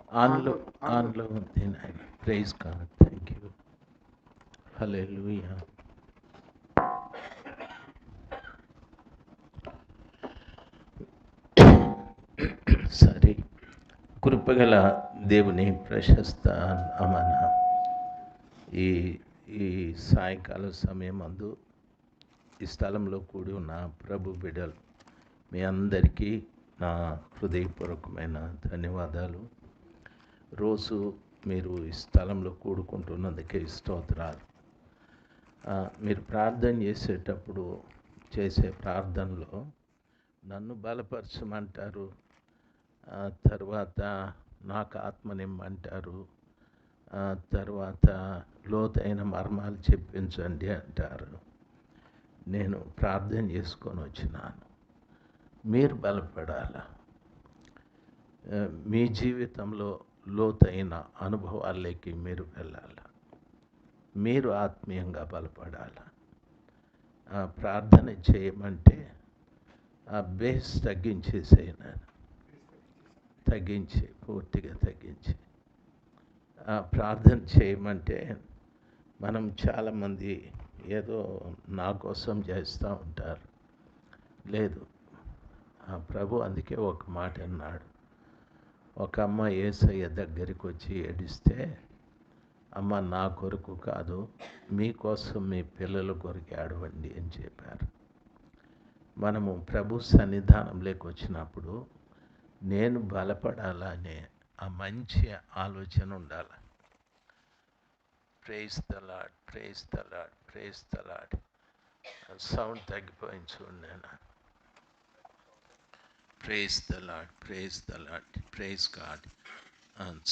ఆన్లో ఆన్లో ఉంది నాయన. Praise God. Thank you. Hallelujah. సరే, కృపగల దేవుని ప్రశస్త నామమున ఈ ఈ సాయంకాల సమయం అందు ఈ స్థలంలో కూడి ఉన్న ప్రభు బిడ్డలు మీ అందరికీ నా హృదయపూర్వకమైన ధన్యవాదాలు. రోజు మీరు ఈ స్థలంలో కూడుకుంటున్నందుకే స్తోత్రాలు. మీరు ప్రార్థన చేసేటప్పుడు చేసే ప్రార్థనలో నన్ను బలపరచమంటారు, తర్వాత నాకు ఆత్మనిమ్మంటారు, తర్వాత లోతైన మర్మాలు చెప్పించండి అంటారు. నేను ప్రార్థన చేసుకొని వచ్చినాను. మీరు బలపడాల. మీ జీవితంలో లోతైన అనుభవాల్లోకి మీరు వెళ్ళాలి. మీరు ఆత్మీయంగా బలపడాలి. ప్రార్థన చేయమంటే ఆ బేస్ తగ్గించేసేయను, తగ్గించి పూర్తిగా తగ్గించి ప్రార్థన చేయమంటే మనం చాలామంది ఏదో నా కోసం చేస్తూ ఉంటారు. లేదు, ప్రభు అందుకే ఒక మాట అన్నాడు. ఒక అమ్మ యేసయ్య దగ్గరికి వచ్చి ఏడిస్తే, అమ్మ నా కొరకు కాదు, మీకోసం మీ పిల్లల కొరకు ఏడవండి అని చెప్పారు. మనము ప్రభు సన్నిధానంలోకి వచ్చినప్పుడు నేను బలపడాలనే ఆ మంచి ఆలోచన ఉండాలి. Praise the Lord, praise the Lord, praise the Lord. Sound తగ్గిపోయింది చూడండి. నేను praise the Lord, praise the Lord, praise God.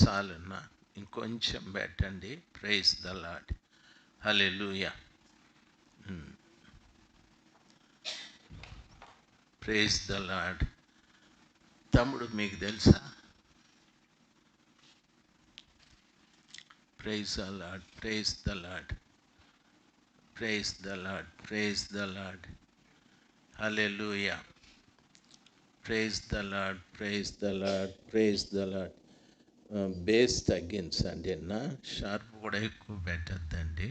చాలన్నా, ఇంకొంచెం పెట్టండి. Praise the Lord. Hallelujah. Praise the Lord. తమ్ముడు మీకు తెలుసా? Praise the Lord, praise the Lord, praise the Lord, praise the Lord. Hallelujah. Praise the Lord, praise the Lord, praise the Lord. Bass తగ్గించండి అన్న, sharp కూడా ఎక్కువ పెట్టద్దండి.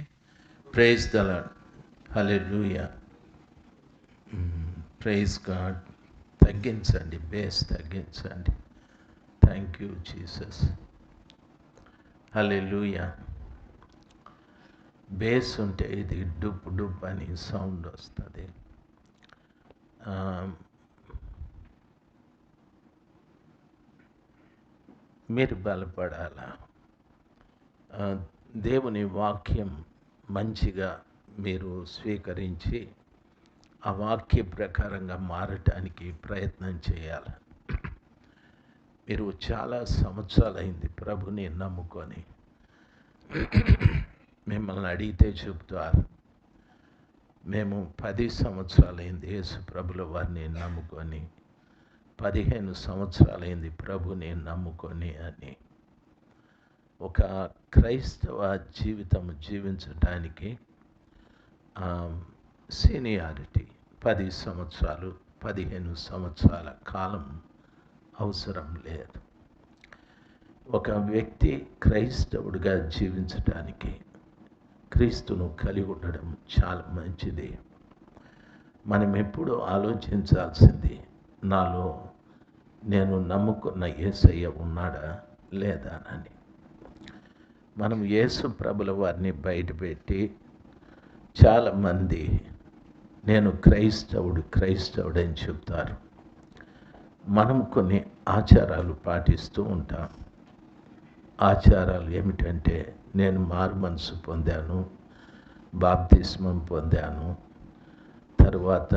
Praise the Lord. Hallelujah. Praise God. తగ్గించండి, bass తగ్గించండి. Thank you Jesus. Hallelujah. Bass ఉంటే ఇది డుప్ డుప్ అని సౌండ్ వస్తుంది. మీరు బలపడాల. దేవుని వాక్యం మంచిగా మీరు స్వీకరించి ఆ వాక్య ప్రకారంగా మారటానికి ప్రయత్నం చేయాలి. మీరు చాలా సంవత్సరాలైంది ప్రభుని నమ్ముకొని. మిమ్మల్ని అడిగితే చెప్తారు, మేము 10 సంవత్సరాలైంది యేసు ప్రభుల వారిని నమ్ముకొని, 15 సంవత్సరాలైంది ప్రభుని నమ్ముకొని అని. ఒక క్రైస్తవ జీవితం జీవించటానికి సీనియారిటీ 10 సంవత్సరాలు 15 సంవత్సరాల కాలం అవసరం లేదు. ఒక వ్యక్తి క్రైస్తవుడిగా జీవించటానికి క్రీస్తును కలిగి ఉండడం చాలా మంచిది. మనం ఎప్పుడూ ఆలోచించాల్సింది, నాలో నేను నమ్ముకున్న యేసయ్య ఉన్నాడా లేదా అని. మనం యేసు ప్రభుల వారిని బయటపెట్టి చాలామంది నేను క్రైస్తవుడు అని చెప్తారు. మనం కొన్ని ఆచారాలు పాటిస్తూ ఉంటాం. ఆచారాలు ఏమిటంటే, నేను మారుమనసు పొందాను, బాప్తిస్మం పొందాను, తర్వాత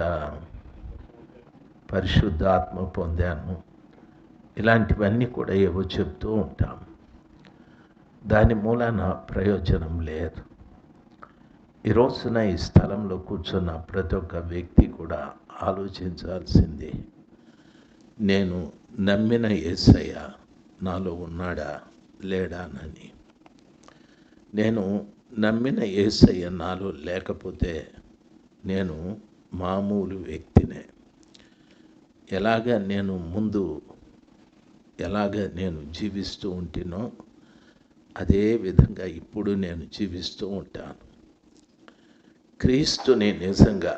పరిశుద్ధాత్మ పొందాను, ఇలాంటివన్నీ కూడా ఏవో చెప్తూ ఉంటాం. దాని మూలాన ప్రయోజనం లేదు. ఈ రోజున ఈ స్థలంలో కూర్చున్న ప్రతి ఒక్క వ్యక్తి కూడా ఆలోచించాల్సింది, నేను నమ్మిన యేసయ్య నాలో ఉన్నాడా లేడానని. నేను నమ్మిన యేసయ్య నాలో లేకపోతే నేను మామూలు వ్యక్తినే. ఎలాగ నేను ముందు ఎలాగ నేను జీవిస్తూ ఉంటేనో అదే విధంగా ఇప్పుడు నేను జీవిస్తూ ఉంటాను. క్రీస్తుని నిజంగా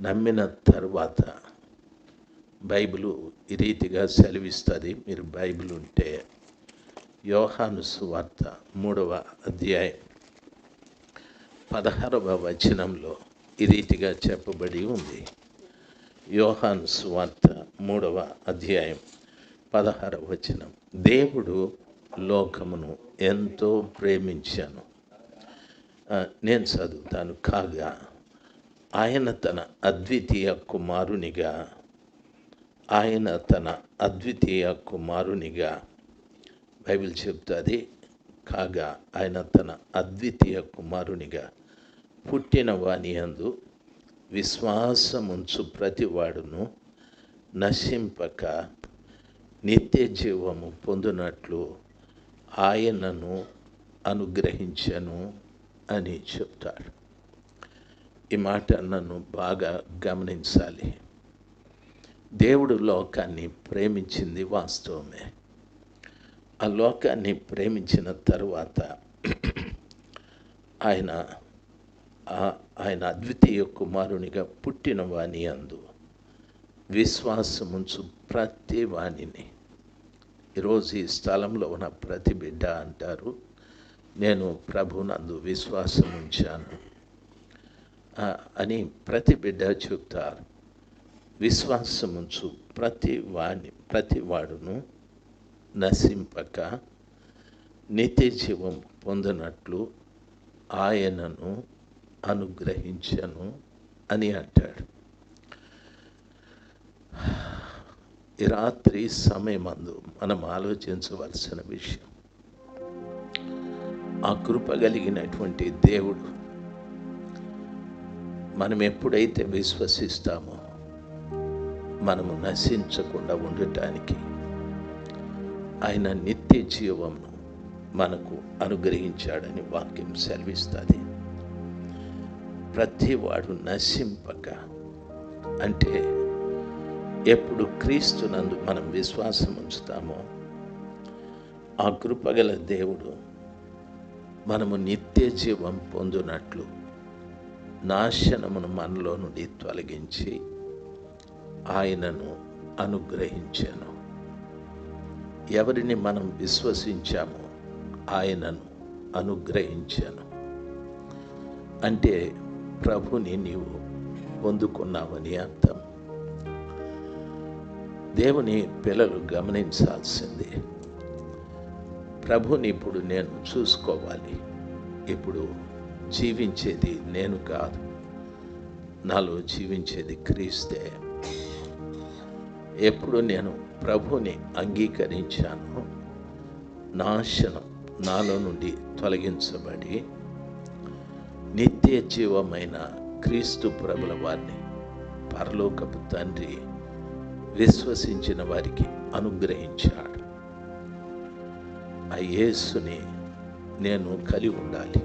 నమ్మిన తర్వాత బైబిలు ఈ రీతిగా సెలవిస్తుంది. మీరు బైబిల్ ఉంటే యోహాను సువార్త 3వ అధ్యాయం 16వ వచనంలో ఈ రీతిగా చెప్పబడి ఉంది. యోహాను సువార్త 3వ అధ్యాయం 16వ వచనం, దేవుడు లోకమును ఎంతో ప్రేమించాను. నేను చదువుతాను. కాగా ఆయన తన అద్వితీయ కుమారునిగా బైబిల్ చెప్తుంది. కాగా ఆయన తన అద్వితీయ కుమారునిగా పుట్టిన వాని యందు విశ్వాసముంచు ప్రతివాడును నశింపక నిత్య జీవము పొందునట్లు ఆయనను అనుగ్రహించను అని చెప్తాడు. ఈ మాట నన్ను బాగా గమనించాలి. దేవుడు లోకాన్ని ప్రేమించింది వాస్తవమే. ఆ లోకాన్ని ప్రేమించిన తరువాత ఆయన అద్వితీయ కుమారునిగా పుట్టిన వాని యందు విశ్వాసముంచు ప్రతి వాణిని, ఈరోజు ఈ స్థలంలో ఉన్న ప్రతి బిడ్డ అంటారు, నేను ప్రభునందు విశ్వాసం ఉంచాను అని ప్రతి బిడ్డ చెప్తారు. విశ్వాసముంచు ప్రతి వాడును నశింపక నిత్య జీవం పొందినట్లు ఆయనను అనుగ్రహించను అని అంటాడు. ఈ రాత్రి సమయమందు మనం ఆలోచించవలసిన విషయం, ఆ కృప కలిగినటువంటి దేవుడు మనం ఎప్పుడైతే విశ్వసిస్తామో మనము నశించకుండా ఉండటానికి ఆయన నిత్య జీవమును మనకు అనుగ్రహించాడని వాక్యం సెలవిస్తుంది. ప్రతివాడు నశింపక అంటే ఎప్పుడు క్రీస్తునందు మనం విశ్వాసం ఉంచుతామో ఆ కృపగల దేవుడు మనము నిత్య జీవం పొందునట్లు నాశనమును మనలో నుండి తొలగించి ఆయనను అనుగ్రహించాను. ఎవరిని మనం విశ్వసించామో ఆయనను అనుగ్రహించాను అంటే ప్రభుని నీవు పొందుకున్నావని అర్థం. దేవుని పిల్లలు గమనించాల్సింది, ప్రభుని ఇప్పుడు నేను చూసుకోవాలి. ఇప్పుడు జీవించేది నేను కాదు, నాలో జీవించేది క్రీస్తే. ఎప్పుడు నేను ప్రభుని అంగీకరించాను, నాశనం నాలో నుండి తొలగించబడి నిత్య జీవమైన క్రీస్తు ప్రభుల వారిని పరలోకపు తండ్రి విశ్వసించిన వారికి అనుగ్రహించాడు. ఆ యేసుని నేను కలిగి ఉండాలి.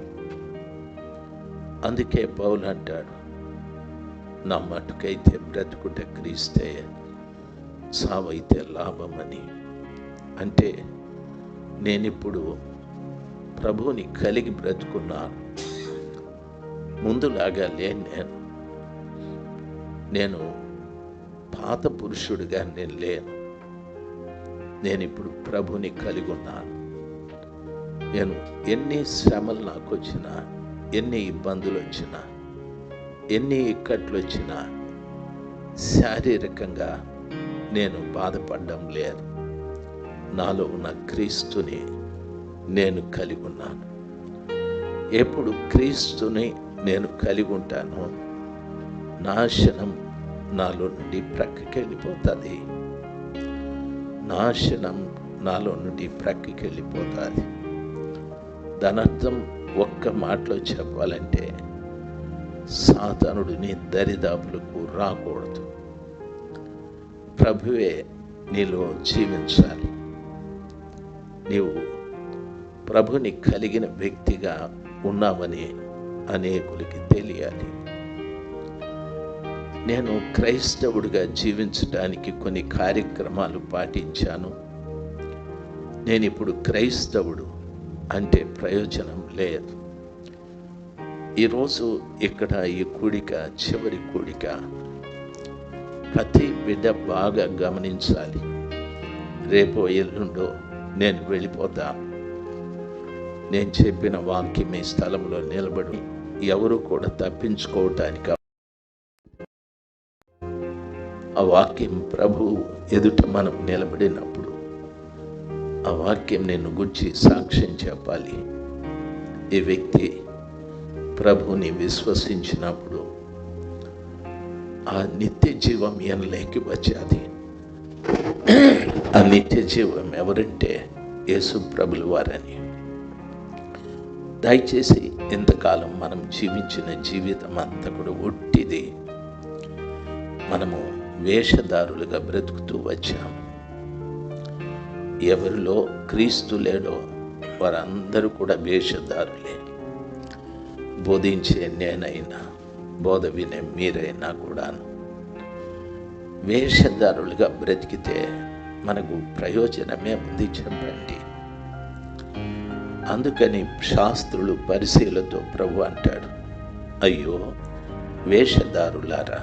అందుకే పౌలు అంటాడు, నా మటుకైతే బ్రతుకుట క్రీస్తే, సావైతే లాభమని. అంటే నేనిప్పుడు ప్రభువుని కలిగి బ్రతుకున్నాను. ముందులాగా లేను. నేను పాత పురుషుడిగా నేను లేను. నేను ఇప్పుడు ప్రభుని కలిగి ఉన్నాను. నేను ఎన్ని శ్రమలు నాకు వచ్చినా, ఎన్ని ఇబ్బందులు వచ్చినా, ఎన్ని ఇక్కట్లు వచ్చినా శారీరకంగా నేను బాధపడడం లేదు. నాలో ఉన్న క్రీస్తుని నేను కలిగి ఉన్నాను. ఎప్పుడు క్రీస్తుని నేను కలిగి ఉంటానో నాశనం నాలో నుండి ప్రక్కకి వెళ్ళిపోతుంది. నాశనం నాలో నుండి ప్రక్కకి వెళ్ళిపోతుంది. దాని అర్థం ఒక్క మాటలో చెప్పాలంటే, సాతానుడు నీ దరిదాపులకు రాకూడదు. ప్రభువే నీలో జీవించాలి. నీవు ప్రభుని కలిగిన వ్యక్తిగా ఉన్నావని అనేకులకి తెలియాలి. నేను క్రైస్తవుడిగా జీవించడానికి కొన్ని కార్యక్రమాలు పాటించాను. నేను ఇప్పుడు క్రైస్తవుడు అంటే ప్రయోజనం లేదు. ఈరోజు ఇక్కడ ఈ కూడిక చివరి కూడిక. ప్రతి బిడ్డ బాగా గమనించాలి. రేపో ఎల్లుండో నేను వెళ్ళిపోతా. నేను చెప్పిన వాక్యం ఈ స్థలంలో నిలబడి ఎవరు కూడా తప్పించుకోవటానికి ఆ వాక్యం ప్రభు ఎదుట మనం నిలబడినప్పుడు ఆ వాక్యం నిన్ను గురించి సాక్ష్యం చెప్పాలి. ఈ వ్యక్తి ప్రభుని విశ్వసించినప్పుడు ఆ నిత్య జీవం ఈయనలోకి వచ్చేది. ఆ నిత్య జీవం ఎవరంటే యేసు ప్రభుల వారని. దయచేసి ఇంతకాలం మనం జీవించిన జీవితం అంతా కూడా ఒట్టిది. మనము వేషధారులుగా బ్రతుకుతూ వచ్చాము. ఎవరిలో క్రీస్తు లేడో వారందరూ కూడా వేషధారులే. బోధించే నేనైనా, బోధ వినే మీరైనా కూడాను వేషధారులుగా బ్రతికితే మనకు ప్రయోజనమే ఉంది చెప్పండి. అందుకని శాస్త్రులు పరిశీలతో ప్రభు అంటాడు, అయ్యో వేషధారులారా,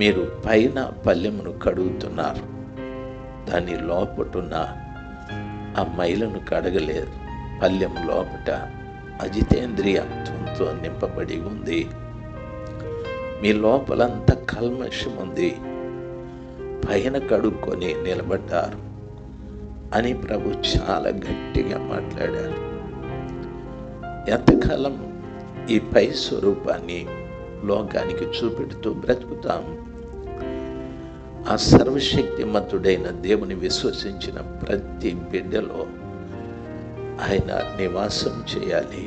మీరు పైన పల్లెమును కడుగుతున్నారు, దాని లోపటున్న ఆ మైలను కడగలేదు. పల్లెం లోపట అజితేంద్రియత్వంతో నింపబడి ఉంది. మీ లోపలంతా కల్మషం ఉంది, పైన కడుక్కొని నిలబడ్డారు అని ప్రభు చాలా గట్టిగా మాట్లాడారు. ఎంతకాలం ఈ పై స్వరూపాన్ని లోకానికి చూపెడుతూ బ్రతుకుతాం? ఆ సర్వశక్తిమంతుడైన దేవుని విశ్వసించిన ప్రతి బిడ్డలో ఆయన నివాసం చేయాలి.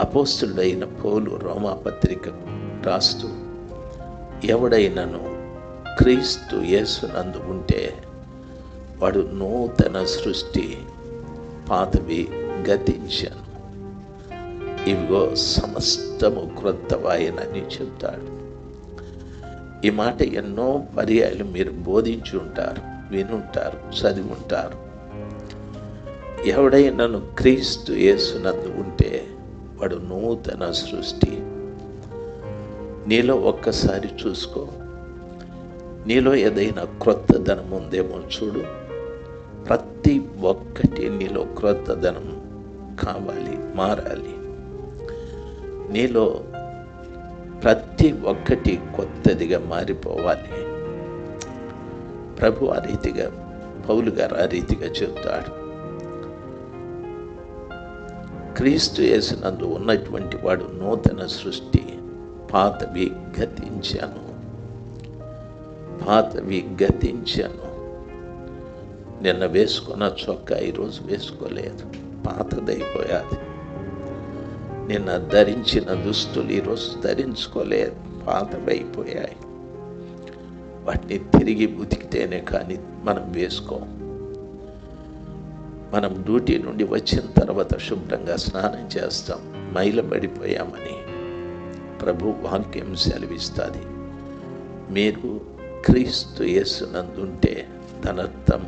అపోస్తుడైన పౌలు రోమాపత్రిక రాస్తూ, ఎవడైనాను క్రీస్తు యేసునందు ఉంటే వాడు నూతన సృష్టి, పాతవి గతించాను, ఇవిగో సమస్తము క్రొత్తవాయనని చెప్తాడు. ఈ మాట ఎన్నో పర్యాయాలు మీరు బోధించి ఉంటారు, వినుంటారు, చదివి ఉంటారు. ఎవడైనాను క్రీస్తు యేసునందు ఉంటే వాడు నూతన సృష్టి. నీలో ఒక్కసారి చూసుకో, నీలో ఏదైనా క్రొత్తదనం ఉందేమో చూడు. ప్రతి ఒక్కటి నీలో క్రొత్తదనం కావాలి, మారాలి. నీలో ప్రతి ఒక్కటి కొత్తదిగా మారిపోవాలి. ప్రభు ఆ రీతిగా, పౌలు గారు ఆ రీతిగా చెప్తాడు. క్రీస్తు యేసునందు ఉన్నటువంటి వాడు నూతన సృష్టి, పాతవి గతించాను, పాతవి గతించాను. నిన్న వేసుకున్న చొక్కా ఈరోజు వేసుకోలేదు, పాతదైపోయాది. నిన్న ధరించిన దుస్తులు ఈరోజు ధరించుకోలేదు, పాతవైపోయాయి. వాటిని తిరిగి ఉతికితేనే కానీ మనం వేసుకోం. మనం డ్యూటీ నుండి వచ్చిన తర్వాత శుభ్రంగా స్నానం చేస్తాం, మైలబడిపోయామని ప్రభు వాక్యం సెలవిస్తుంది. మీరు క్రీస్తు యేసునందుంటే దానర్థం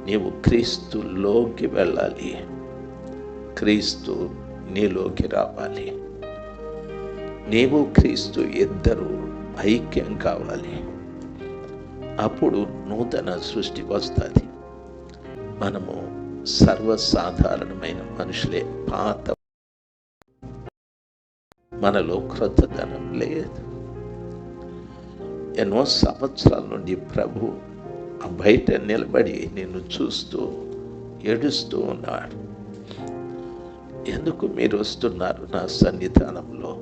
నీవు క్రీస్తులోకి వెళ్ళాలి, క్రీస్తు నీలోకి రావాలి. నీవు క్రీస్తు ఇద్దరు ఐక్యం కావాలి. అప్పుడు నూతన సృష్టి వస్తుంది. మనము సర్వసాధారణమైన మనుషులే. పాత మనలో క్రొత్తదనం లేదు. ఎన్నో సంవత్సరాల నుండి ప్రభు ఆ బయట నిలబడి నిన్ను చూస్తూ ఏడుస్తూ ఉన్నాడు. ఎందుకు మీరు వస్తున్నారు నా సన్నిధానంలో?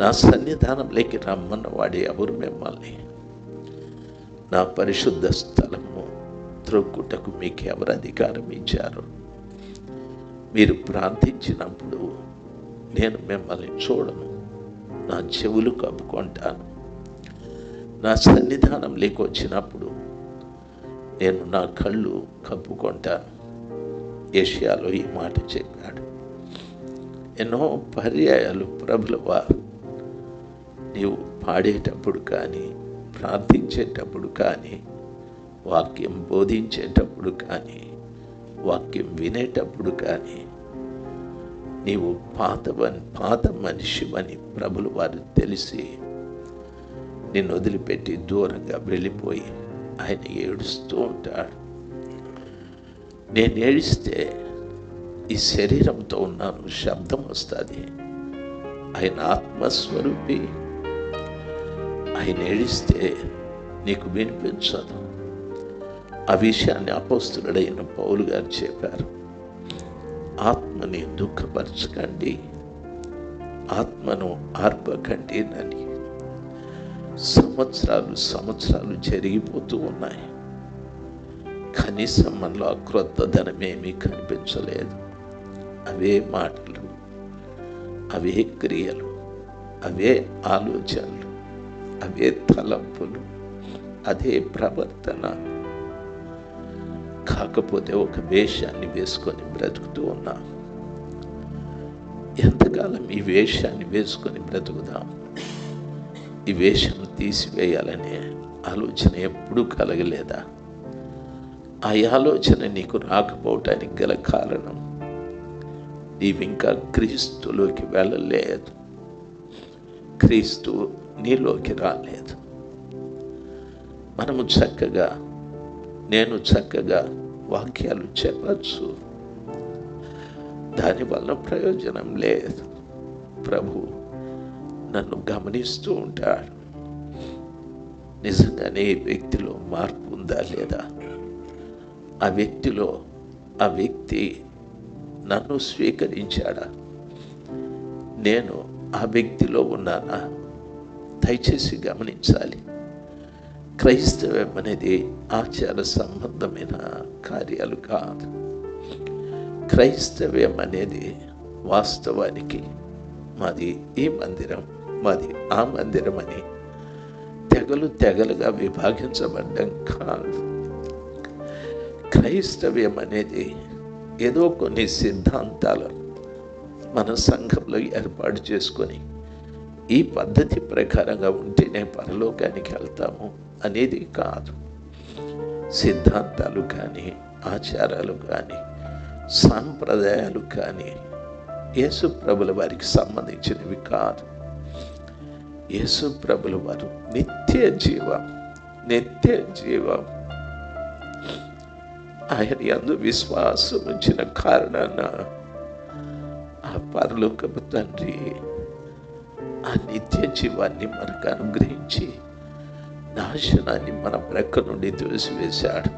నా సన్నిధానంలోకి రమ్మన్న వాడు ఎవరు మిమ్మల్ని? నా పరిశుద్ధ స్థలము త్రొక్కుటకు మీకు ఎవరు అధికారం ఇచ్చారు? మీరు ప్రార్థించినప్పుడు నేను మిమ్మల్ని చూడను, నా చెవులు కప్పుకుంటాను. నా సన్నిధానంలోకి వచ్చినప్పుడు నేను నా కళ్ళు కప్పుకుంటాను. యెషయాలో ఈ మాట చెప్పాడు. ఎన్నో పర్యాయాలు ప్రభుల వారు నీవు పాడేటప్పుడు కానీ, ప్రార్థించేటప్పుడు కానీ, వాక్యం బోధించేటప్పుడు కానీ, వాక్యం వినేటప్పుడు కానీ నీవు పాత మనిషివని ప్రభులు వారు తెలిసి నిన్ను వదిలిపెట్టి దూరంగా వెళ్ళిపోయి ఆయన ఏడుస్తూ ఉంటాడు. నేను ఏడిస్తే ఈ శరీరంతో ఉన్నాను, శబ్దం వస్తుంది. ఆయన ఆత్మస్వరూపి. ఆయన ఏడిస్తే నీకు వినిపించదు. ఆ విషయాన్ని అపోస్తలుడైన పౌలు గారు చెప్పారు. ఆత్మని దుఃఖపరచకండి, ఆత్మను ఆర్పకండి అని. సంవత్సరాలు జరిగిపోతూ ఉన్నాయి. కనీసం మనలో ఆ క్రొత్తదనమేమీ కనిపించలేదు. అవే మాటలు, అవే క్రియలు, అవే ఆలోచనలు, అవే తలంపులు, అదే ప్రవర్తన. కాకపోతే ఒక వేషాన్ని వేసుకొని బ్రతుకుతూ ఉన్నా. ఎంతకాలం ఈ వేషాన్ని వేసుకొని బ్రతుకుదాం? ఈ వేషం తీసివేయాలనే ఆలోచన ఎప్పుడూ కలగలేదా? ఆ ఆలోచన నీకు రాకపోవటానికి గల కారణం నీవింకా క్రీస్తులోకి వెళ్ళలేదు. క్రీస్తు నీలోకి రాలేదు. నేను చక్కగా వాక్యాలు చెప్పచ్చు, దానివల్ల ప్రయోజనం లేదు. ప్రభు నన్ను గమనిస్తూ ఉంటాడు. నిజంగానే ఈ వ్యక్తిలో మార్పు ఉందా లేదా? ఆ వ్యక్తి నన్ను స్వీకరించాడా? నేను ఆ వ్యక్తిలో ఉన్నానా? దయచేసి గమనించాలి. క్రైస్తవం అనేది ఆచార సంబంధమైన కార్యాలు కాదు. క్రైస్తవ్యం అనేది వాస్తవానికి మాది ఈ మందిరం, మాది ఆ మందిరం అని తెగలుగా విభాగించబడ్డం కాదు. క్రైస్తవ్యం అనేది ఏదో కొన్ని సిద్ధాంతాలు మన సంఘంలో ఏర్పాటు చేసుకొని ఈ పద్ధతి ప్రకారంగా ఉంటేనే పరలోకానికి వెళ్తాము అనేది కాదు. సిద్ధాంతాలు కానీ, ఆచారాలు కానీ, సాంప్రదాయాలు కానీ యేసు ప్రభుల వారికి సంబంధించినవి కాదు. యేసు ప్రభుల వారు నిత్య జీవం. ఆయన యందు విశ్వాసం ఉంచిన కారణాన ఆ పరలోకపు తండ్రి ఆ నిత్య జీవాన్ని మనకు అనుగ్రహించి నాశనాన్ని మన ప్రక్క నుండి తోసివేశాడు.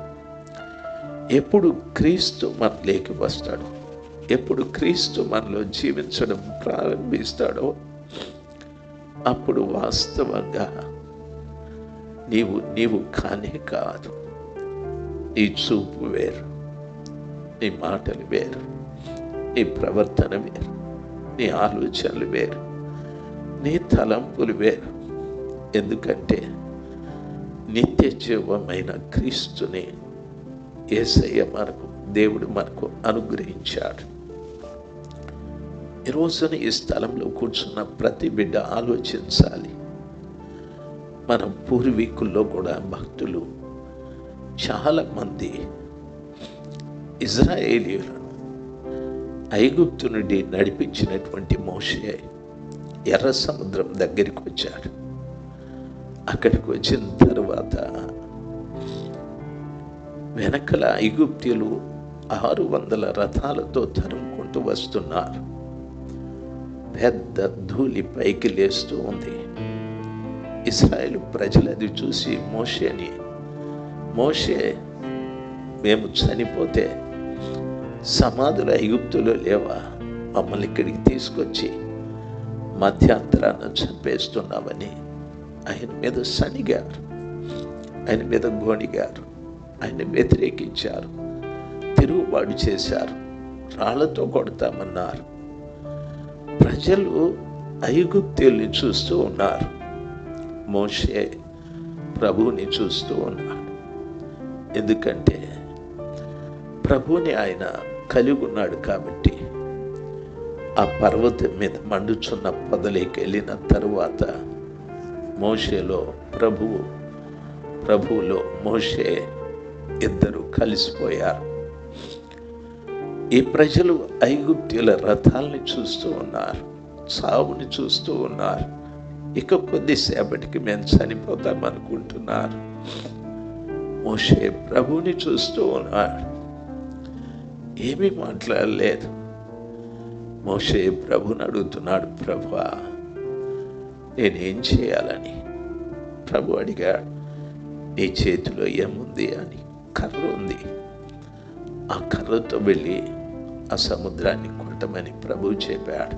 ఎప్పుడు క్రీస్తు మనలోకి వస్తాడో, ఎప్పుడు క్రీస్తు మనలో జీవించడం ప్రారంభిస్తాడో అప్పుడు వాస్తవంగా నీవు కానే కాదు. నీ చూపు వేరు, నీ మాటలు వేరు, నీ ప్రవర్తన వేరు, నీ ఆలోచనలు వేరు, నీ తలంపులు వేరు. ఎందుకంటే నిత్య జీవమైన క్రీస్తుని యేసయ్య దేవుడు మనకు అనుగ్రహించాడు. ఈ రోజున ఈ స్థలంలో కూర్చున్న ప్రతి బిడ్డ ఆలోచించాలి. మన పూర్వీకుల్లో కూడా భక్తులు చాలా మంది ఇజ్రాయేలీయులను ఐగుప్తు నుండి నడిపించినటువంటి మోషే ఎర్ర సముద్రం దగ్గరికి వచ్చాడు. అక్కడికి వచ్చిన తర్వాత వెనకల ఐగుప్తీయులు 600 రథాలతో తరుముకుంటూ వస్తున్నారు. పెద్ద ధూళి పైకి లేస్తూ ఉంది. ఇశ్రాయేలు ప్రజలు అది చూసి మోషే మేము చనిపోతే సమాధులు ఐగుప్తులో లేవా? మమ్మల్ని ఇక్కడికి తీసుకొచ్చి మధ్యాంతరాన్ని చంపేస్తున్నామని ఆయన మీద సణిగారు, ఆయన మీద గోణిగారు, ఆయన వ్యతిరేకించారు, తిరుగుబాటు చేశారు, రాళ్లతో కొడతామన్నారు. ప్రజలు ఐగుప్తీయుల్ని చూస్తూ ఉన్నారు, మోషే ప్రభువుని చూస్తూ ఉన్నాడు. ఎందుకంటే ప్రభువుని ఆయన కలిగి ఉన్నాడు కాబట్టి. ఆ పర్వతం మీద మండుచున్న పొదలోకి వెళ్ళిన తరువాత మోషేలో ప్రభువులో మోషే ఇద్దరు కలిసిపోయారు. ఈ ప్రజలు ఐగుప్తీయుల రథాలని చూస్తూ ఉన్నారు, సావుని చూస్తూ ఉన్నారు. ఇక కొద్దిసేపటికి మేము చనిపోతాం అనుకుంటున్నారు. మోషే ప్రభువుని చూస్తూ ఉన్నాడు, ఏమీ మాట్లాడలేదు. మోషే ప్రభుని అడుగుతున్నాడు, ప్రభువా నేనేం చేయాలని? ప్రభు అడిగాడు, నీ చేతిలో ఏముంది అని. కర్ర ఉంది, ఆ కర్రతో వెళ్ళి ఆ సముద్రాన్ని కొట్టమని ప్రభువు చెప్పాడు.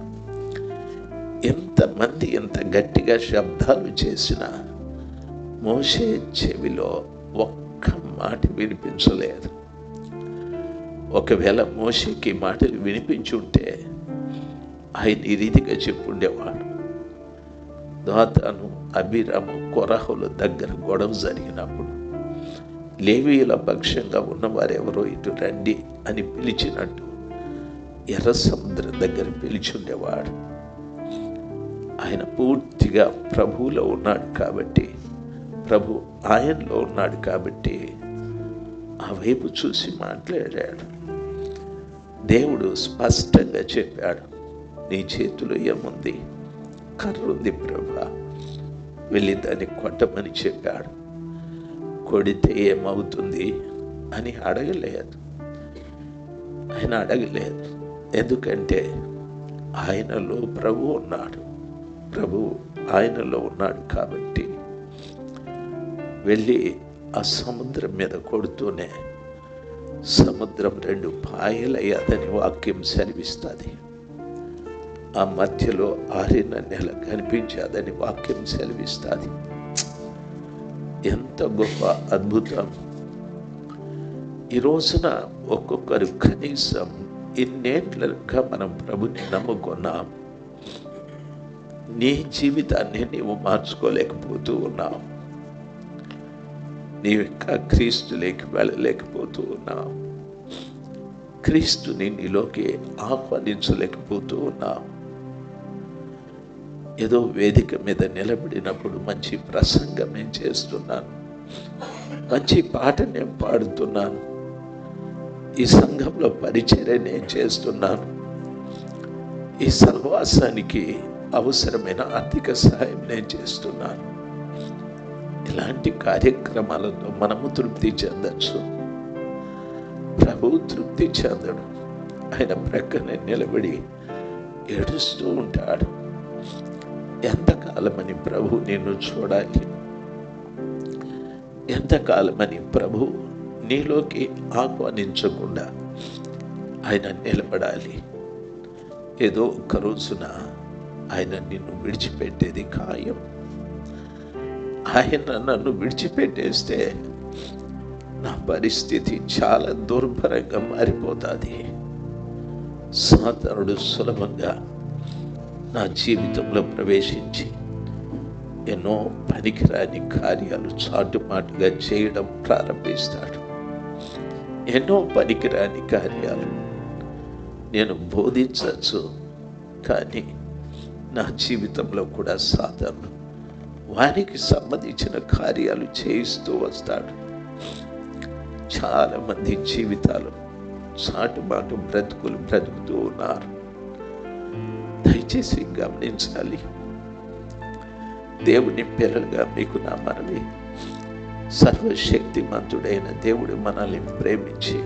ఎంతమంది ఎంత గట్టిగా శబ్దాలు చేసినా మోషే చెవిలో ఒక్క మాట వినిపించలేదు. ఒకవేళ మోషేకి మాటలు వినిపించి ఉంటే ఆయన ఈ రీతిగా చెప్పుండేవాడు. దాతాను, అబీరాము, కొరహుల దగ్గర గొడవ జరిగినప్పుడు లేవీయుల పక్షంగా ఉన్నవారెవరో ఇటు రండి అని పిలిచినట్టు ఎర్ర సముద్రం దగ్గర పిలిచుండేవాడు. ఆయన పూర్తిగా ప్రభువులో ఉన్నాడు కాబట్టి, ప్రభు ఆయనలో ఉన్నాడు కాబట్టి ఆ వైపు చూసి మాట్లాడాడు. దేవుడు స్పష్టంగా చెప్పాడు, నీ చేతిలో ఏముంది? కర్ర ఉంది ప్రభా, వెళ్ళి దాన్ని కొట్టమని చెప్పాడు. కొడితే ఏమవుతుంది అని అడగలేదు. ఆయన అడగలేదు, ఎందుకంటే ఆయనలో ప్రభు ఉన్నాడు. ప్రభు ఆయనలో ఉన్నాడు కాబట్టి వెళ్ళి ఆ సముద్రం మీద కొడుతూనే సముద్రం 2 పాయలయ్యాదని వాక్యం సెలవిస్తుంది. ఆ మధ్యలో ఆరిన నెల కనిపించేదని వాక్యం సెలవిస్తుంది. ఎంత గొప్ప అద్భుతం! ఈ రోజున ఒక్కొక్కరు కనీసం ఇన్నేళ్లుగా మనం ప్రభుని నమ్ముకున్నాం, నీ జీవితాన్ని నీవు మార్చుకోలేకపోతూ ఉన్నావు. నీవు ఇంకా క్రీస్తులోకి వెళ్ళలేకపోతూ ఉన్నావు. క్రీస్తుని నీలోకి ఆహ్వానించలేకపోతూ ఉన్నావు. ఏదో వేదిక మీద నిలబడినప్పుడు మంచి ప్రసంగం నేను చేస్తున్నాను, మంచి పాట నేను పాడుతున్నాను, ఈ సంఘంలో పరిచర్య నేను చేస్తున్నాను, ఈ సహవాసానికి అవసరమైన ఆర్థిక సహాయం నేను చేస్తున్నాను. ఇలాంటి కార్యక్రమాలతో మనము తృప్తి చెందచ్చు. ప్రభువు తృప్తి చెందడు. ఆయన ప్రక్కన నిలబడి ఏడుస్తూ ఉంటాడు. ఎంతకాలమని ప్రభు నిన్ను చూడాలి? ఎంతకాలమని ప్రభు నీలోకి ఆహ్వానించకుండా ఆయన నిలబడాలి? ఏదో ఒక్క రోజున ఆయన నిన్ను విడిచిపెట్టేది ఖాయం. ఆయన నన్ను విడిచిపెట్టేస్తే నా పరిస్థితి చాలా దుర్భరంగా మారిపోతుంది. సాతానుడు సులభంగా నా జీవితంలో ప్రవేశించి ఎన్నో పనికిరాని కార్యాలు చాటుమాటుగా చేయడం ప్రారంభిస్తాడు. ఎన్నో పనికిరాని కార్యాలు నేను బోధించవచ్చు, కానీ నా జీవితంలో కూడా సాతానుడు వారికి సంబంధించిన కార్యాలు చేయిస్తూ వస్తాడు. చాలా మంది జీవితాలు చాటుమాటు బ్రతుకులు బ్రతుకుతూ ఉన్నారు. దయచేసి గమనించాలి. దేవుని పిల్లలుగా మీకు నా మనవి, సర్వశక్తిమంతుడైన దేవుడు మనల్ని ప్రేమించి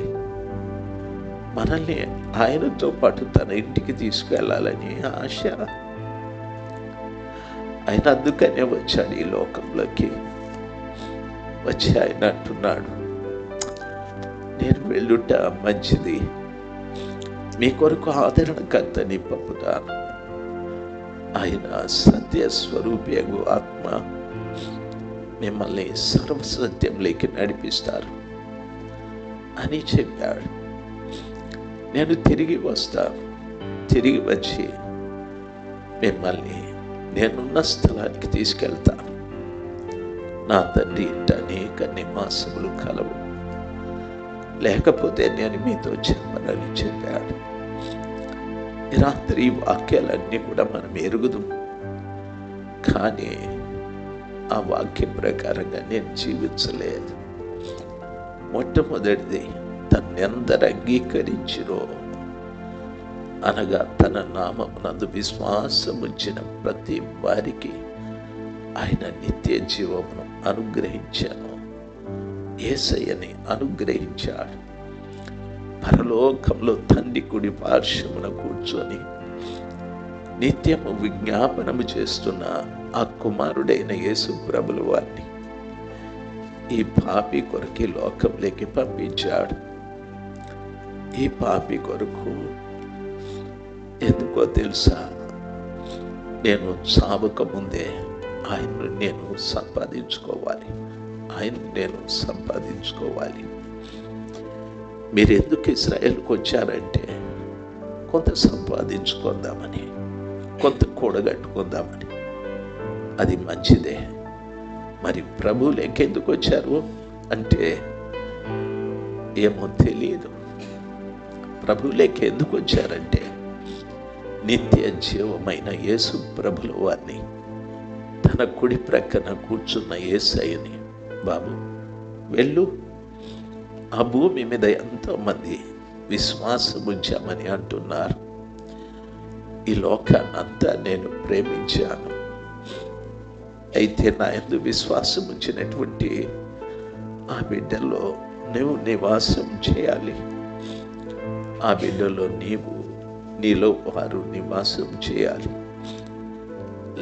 మనల్ని ఆయనతో పాటు తన ఇంటికి తీసుకెళ్ళాలని ఆశ. ఆయన అందుకనే వచ్చాడు ఈ లోకంలోకి. వచ్చి ఆయన అంటున్నాడు, నేను వెళ్ళుట మంచిది, మీ కొరకు ఆదరణకర్తని పంపుతాను. ఆయన సత్యస్వరూపియగు ఆత్మ మిమ్మల్ని సర్వసత్యంలోకి నడిపిస్తారు అని చెప్పాడు. నేను తిరిగి వస్తాను, తిరిగి వచ్చి మిమ్మల్ని నేనున్న స్థలానికి తీసుకెళ్తాను. నా తండ్రి ఇంట అనేక నివాసములు కలవు, లేకపోతే నేను మీతో చెప్పనని చెప్పాడు. ఈ రాత్రి వాక్యాలన్నీ కూడా మనం ఎరుగుదాం, కానీ ఆ వాక్యం ప్రకారంగా నేను జీవించలేదు. మొట్టమొదటిది తన్నెందరు అంగీకరించిరో, అనగా తన నామమునందు విశ్వాసముంచిన ప్రతి వారికి ఆయన నిత్య జీవమును అనుగ్రహించాను. యేసయ్యని అనుగ్రహించాడు. పరలోకంలో తండ్రి కుడి పార్శ్వమున కూర్చొని నిత్యము విజ్ఞాపనము చేస్తున్న ఆ కుమారుడైన యేసు ప్రభుల వారిని ఈ పాపి కొరకు లోకంలోకి పంపించాడు. ఈ పాపి కొరకు ఎందుకో తెలుసా? నేను చావక ముందే ఆయన్ను నేను సంపాదించుకోవాలి. మీరు ఎందుకు ఇశ్రాయేలుకు వచ్చారంటే కొంత సంపాదించుకుందామని, కొంత కూడగట్టుకుందామని. అది మంచిదే. మరి ప్రభువులోకి ఎందుకు వచ్చారు అంటే ఏమో తెలియదు. ప్రభువులోకి ఎందుకు వచ్చారంటే నిత్య జీవమైన యేసు ప్రభుల వారిని, తన కుడి ప్రక్కన కూర్చున్న యేసయ్యని, బాబు వెళ్ళు, ఆ భూమి మీద ఎంతోమంది విశ్వాసముంచామని అంటున్నారు. ఈ లోకాన్నంతా నేను ప్రేమించాను. అయితే నా యందు విశ్వాసం ఉంచినటువంటి ఆ బిడ్డలో నువ్వు నివాసం చేయాలి. ఆ బిడ్డలో నీలో వారు నివాసం చేయాలి.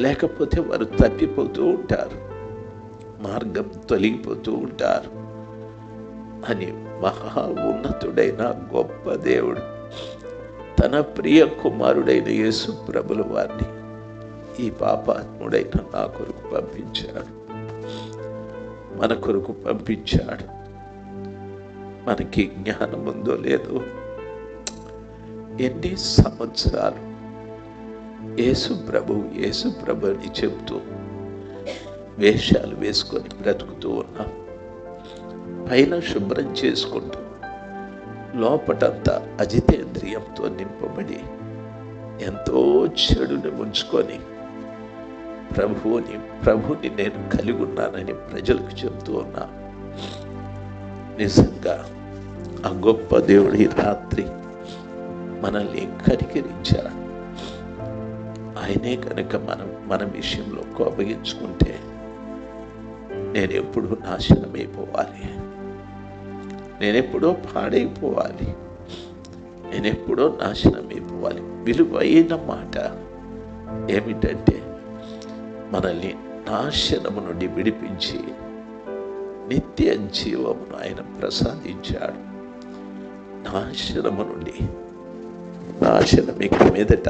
లేకపోతే వారు తప్పిపోతూ ఉంటారు, మార్గం తొలగిపోతూ ఉంటారు అని మహా ఉన్నతుడైన గొప్ప దేవుడు తన ప్రియ కుమారుడైన యేసు ప్రభుల వారిని ఈ పాపాత్ముడైన నా కొరకు పంపించాడు, మన కొరకు పంపించాడు. మనకి జ్ఞానం ఉందో లేదో, ఎన్ని సంవత్సరాలు యేసు ప్రభు అని చెబుతూ వేషాలు వేసుకొని బ్రతుకుతూ ఉన్నాం. పైన శుభ్రం చేసుకుంటూ లోపటంతా అజితేంద్రియంతో నింపబడి ఎంతో చెడుని ఉంచుకొని ప్రభుని నేను కలిగి ఉన్నానని ప్రజలకు చెబుతూ ఉన్నా. నిజంగా ఆ గొప్ప దేవుడు ఈ రాత్రి మనల్ని కనికరించాడు. ఆయనే కనుక మన విషయంలో కోపగించుకుంటే నేను ఎప్పుడూ నాశనమైపోవాలి, నేనెప్పుడో పాడైపోవాలి, నేనెప్పుడో నాశనమైపోవాలి. విలువైన మాట ఏమిటంటే మనల్ని నాశనము నుండి విడిపించి నిత్య జీవమును ఆయన ప్రసాదించాడు. నాశనం ఇక మీదట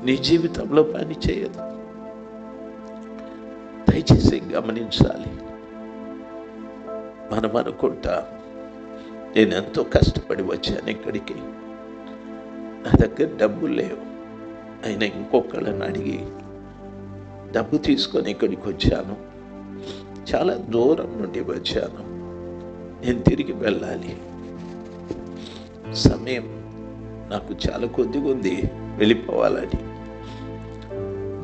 నీ జీవితంలో పని చేయదు. దయచేసి గమనించాలి. మనం అనుకుంటా, నేను ఎంతో కష్టపడి వచ్చాను ఇక్కడికి, నా దగ్గర డబ్బులు లేవు, అయినా ఇంకొకళ్ళని అడిగి డబ్బు తీసుకొని ఇక్కడికి వచ్చాను, చాలా దూరం నుండి వచ్చాను, నేను తిరిగి వెళ్ళాలి, సమయం నాకు చాలా కొద్దిగా ఉంది వెళ్ళిపోవాలని.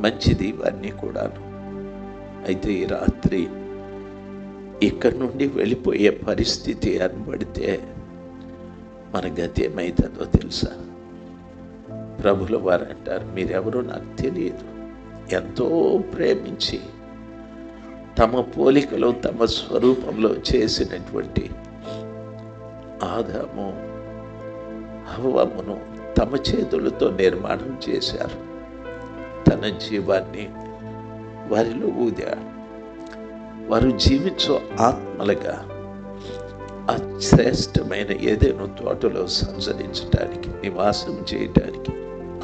మంచిది ఇవన్నీ కూడాను. అయితే ఈ రాత్రి ఇక్కడి నుండి వెళ్ళిపోయే పరిస్థితి అనబడితే మన గతి ఏమైతుందో తెలుసా? ప్రభుల వారు అంటారు, మీరెవరో నాకు తెలియదు, ఎంతో ప్రేమించి తమ పోలికలో తమ స్వరూపంలో చేసినటువంటి ఆదాము హవ్వమును తమ చేతులతో నిర్మాణం చేశారు. తన జీవాన్ని వారిలో ఊదాడు. వారు జీవించు ఆత్మలుగా ఆ శ్రేష్టమైన ఏదైనా తోటలో సంచరించడానికి, నివాసం చేయటానికి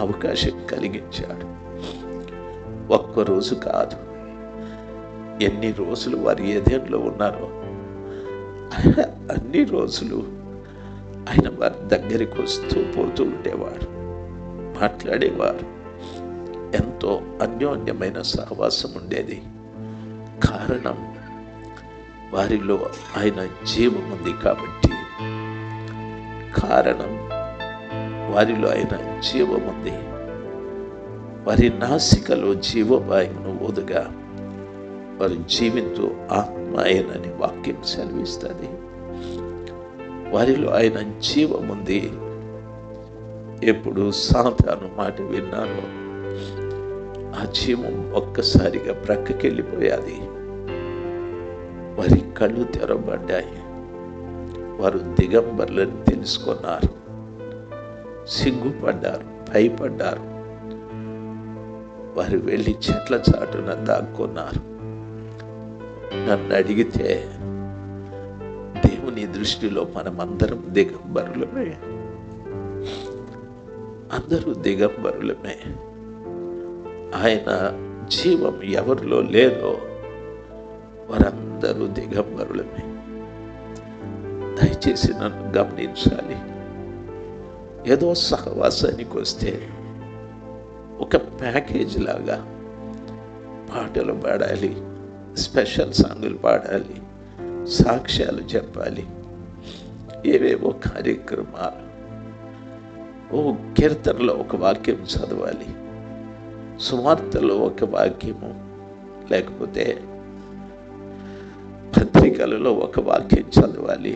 అవకాశం కలిగించాడు. ఒక్కరోజు కాదు, ఎన్ని రోజులు వారు ఏదేంలో ఉన్నారో అన్ని రోజులు ఆయన వారి దగ్గరికి వస్తూ పోతూ ఉండేవాడు, మాట్లాడేవారు. ఎంతో అన్యోన్యమైన సహవాసం ఉండేది. కారణం వారిలో ఆయన జీవం ఉంది కాబట్టి. కారణం వారిలో ఆయన జీవం ఉంది. వారి నాసికలో జీవవాయువును ఊదగా వారు జీవించు ఆత్మ ఆయనని వాక్యం సెలవిస్తుంది. వారిలో ఆయన జీవం ఉంది. ఎప్పుడు సాతాను మాట విన్నారో ఆ జీవం ఒక్కసారిగా ప్రక్కకెళ్ళిపోయాది. వారి కళ్ళు తెరవబడ్డాయి. వారు దిగంబరులని తెలుసుకున్నారు. సిగ్గుపడ్డారు, భయపడ్డారు. వారు వెళ్ళి చెట్ల చాటున దాక్కున్నారు. నన్ను అడిగితే దేవుని దృష్టిలో మనమందరం దిగంబరులమే. అందరూ దిగంబరులమే. ఆయన జీవం ఎవరిలో లేదో వారందరూ దిగంబరులమే. దయచేసి నన్ను గమనించాలి. ఏదో సహవాసానికి వస్తే ఒక ప్యాకేజ్ లాగా పాటలు పాడాలి, స్పెషల్ సాంగులు పాడాలి, సాక్ష్యాలు చెప్పాలి, ఏవేవో కార్యక్రమాలు, ఓ కీర్తనలో ఒక వాక్యం చదవాలి, సువార్తలో ఒక వాక్యము, లేకపోతే పత్రికలలో ఒక వాక్యం చదవాలి.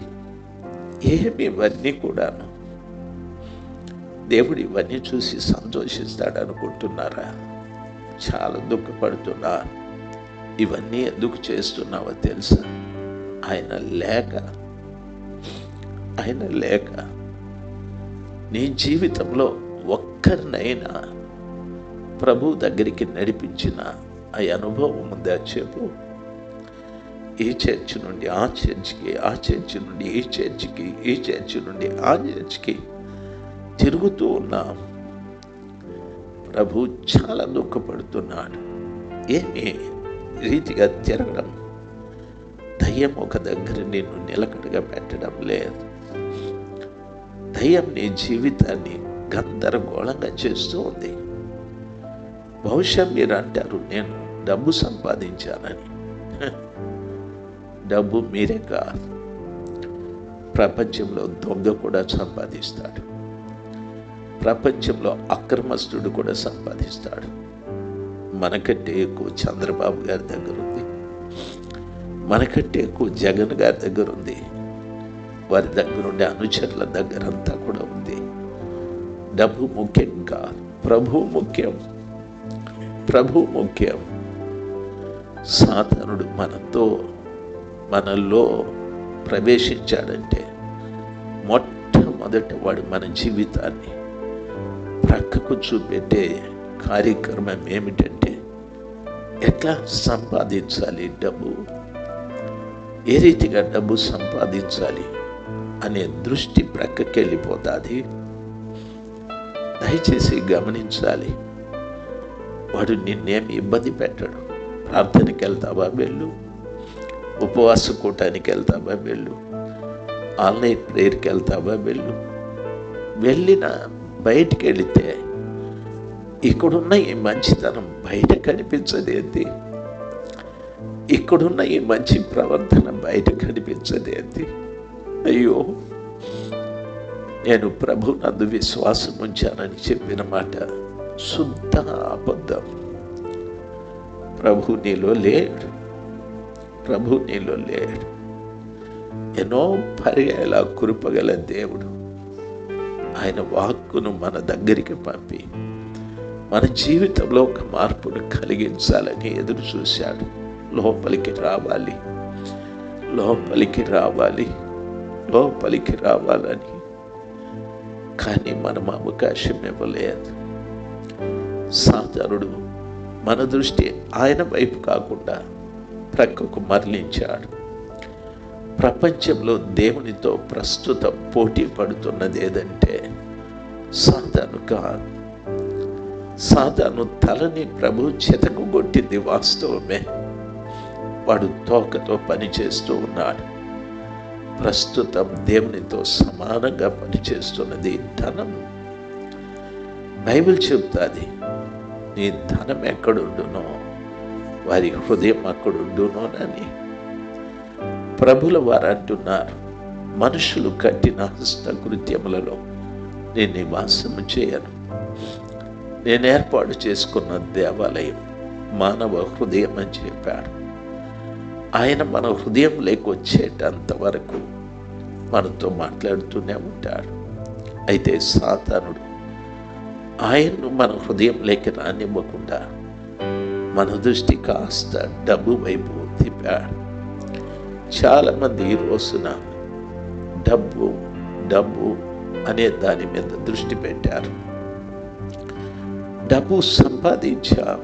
ఏమి ఇవన్నీ కూడాను దేవుడు ఇవన్నీ చూసి సంతోషిస్తాడు అనుకుంటున్నారా? చాలా దుఃఖపడుతున్నారు. ఇవన్నీ ఎందుకు చేస్తున్నావో తెలుసా? ఆయన లేక నీ జీవితంలో ఒక్కరినైనా ప్రభు దగ్గరికి నడిపించిన ఆ అనుభవం ఉందా చెప్పు. ఈ చర్చి నుండి ఆ చర్చికి, ఆ చర్చి నుండి ఈ చర్చికి, ఈ చర్చి నుండి ఆ చర్చికి తిరుగుతూ ఉన్నాం. ప్రభు చాలా దుఃఖపడుతున్నాడు. ఏమి రీతిగా తిరగడం, దయ్యం ఒక దగ్గర నిన్ను నిలకడగా పెట్టడం లేదు. దయ్యం నీ జీవితాన్ని గందరగోళంగా చేస్తూ ఉంది. బహుశా మీరు అంటారు, నేను డబ్బు సంపాదించానని. డబ్బు మీరే కాదు, ప్రపంచంలో దొంగ కూడా సంపాదిస్తాడు. ప్రపంచంలో అక్రమస్తుడు కూడా సంపాదిస్తాడు. మనకంటే ఎక్కువ చంద్రబాబు గారి దగ్గర ఉంది, మనకంటే ఎక్కువ జగన్ గారి దగ్గర ఉంది, వారి దగ్గర ఉండే అనుచరుల దగ్గర అంతా కూడా ఉంది. డబ్బు ముఖ్యం కాదు, ప్రభు ముఖ్యం. ప్రభు ముఖ్యం. సాతానుడు మనలో ప్రవేశించాడంటే మొట్టమొదట వాడు మన జీవితాన్ని ప్రక్కకు చూపెట్టే కార్యక్రమం ఏమిటంటే, ఎట్లా సంపాదించాలి డబ్బు, ఏ రీతిగా డబ్బు సంపాదించాలి అనే దృష్టి ప్రక్కకి వెళ్ళిపోతుంది. దయచేసి గమనించాలి. వాడు నిన్నేమి ఇబ్బంది పెట్టాడు. ప్రార్థనకి వెళ్తావా వెళ్ళు, ఉపవాస కూటానికి వెళ్తావా వెళ్ళు, ఆన్లైన్ ప్రేయర్కి వెళ్తావా వెళ్ళు. వెళ్ళిన బయటికి వెళితే ఇక్కడున్న ఈ మంచితనం బయట కనిపించదేంటి? ఇక్కడున్న ఈ మంచి ప్రవర్తన బయట కనిపించదేంటి? అయ్యో, నేను ప్రభు నందు విశ్వాసం ఉంచానని చెప్పిన మాట శుద్ధ అబద్ధం. ప్రభు నీలో లేడు. ప్రభు నీలో లేడు. ఎన్నో పర్యాయాల కృపగల దేవుడు ఆయన వాక్కును మన దగ్గరికి పంపి మన జీవితంలో ఒక మార్పును కలిగించాలని ఎదురు చూశాడు. లోపలికి రావాలి, లోపలికి రావాలి, లోపలికి రావాలని. కానీ మనం అవకాశం ఇవ్వలేదు. సాతానుడు మన దృష్టి ఆయన వైపు కాకుండా ప్రక్కకు మరలించాడు. ప్రపంచంలో దేవునితో ప్రస్తుతం పోటీ పడుతున్నది ఏదంటే సాతాను కాదు. సాతాను తలని ప్రభు చెతకు కొట్టింది వాస్తవమే. వాడు తోకతో పనిచేస్తూ ఉన్నాడు. ప్రస్తుతం దేవునితో సమానంగా పనిచేస్తున్నది ధనం. బైబిల్ చెప్తాది, నీ ధనం ఎక్కడుండునో వారి హృదయం అక్కడుండునోనని. ప్రభుల వారు అంటున్నారు, మనుషులు కట్టిన హస్తకృత్యములలో నేను నివాసము చేయను. నేను ఏర్పాటు చేసుకున్న దేవాలయం మానవ హృదయం అని చెప్పాడు. ఆయన మన హృదయం లేకొచ్చేటంత వరకు మనతో మాట్లాడుతూనే ఉంటాడు. అయితే సాతానుడు ఆయన్ను మన హృదయంలోకి రానివ్వకుండా మన దృష్టి కాస్త డబ్బు వైపు తిప్పాడు. చాలామంది ఈ రోజున డబ్బు డబ్బు అనే దాని మీద దృష్టి పెట్టారు. డబ్బు సంపాదించాం,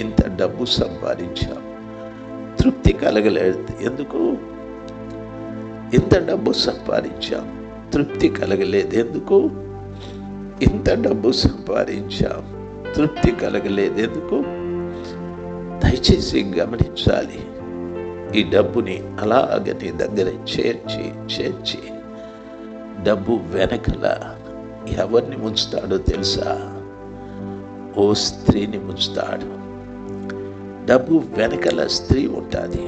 ఇంత డబ్బు సంపాదించాం, తృప్తి కలగలేదు. ఎందుకు? ఇంత డబ్బు సంపాదించాం, తృప్తి కలగలేదు. ఎందుకు? ఇంత డబ్బు సంపాదించాం, తృప్తి కలగలేదు. ఎందుకు? దయచేసి గమనించాలి. ఈ డబ్బుని అలాగ నీ దగ్గర చేర్చి డబ్బు వెనకల ఎవరిని ముంచుతాడో తెలుసా? ఓ స్త్రీని ముంచుతాడు. డబ్బు వెనకల స్త్రీ ఉంటుంది,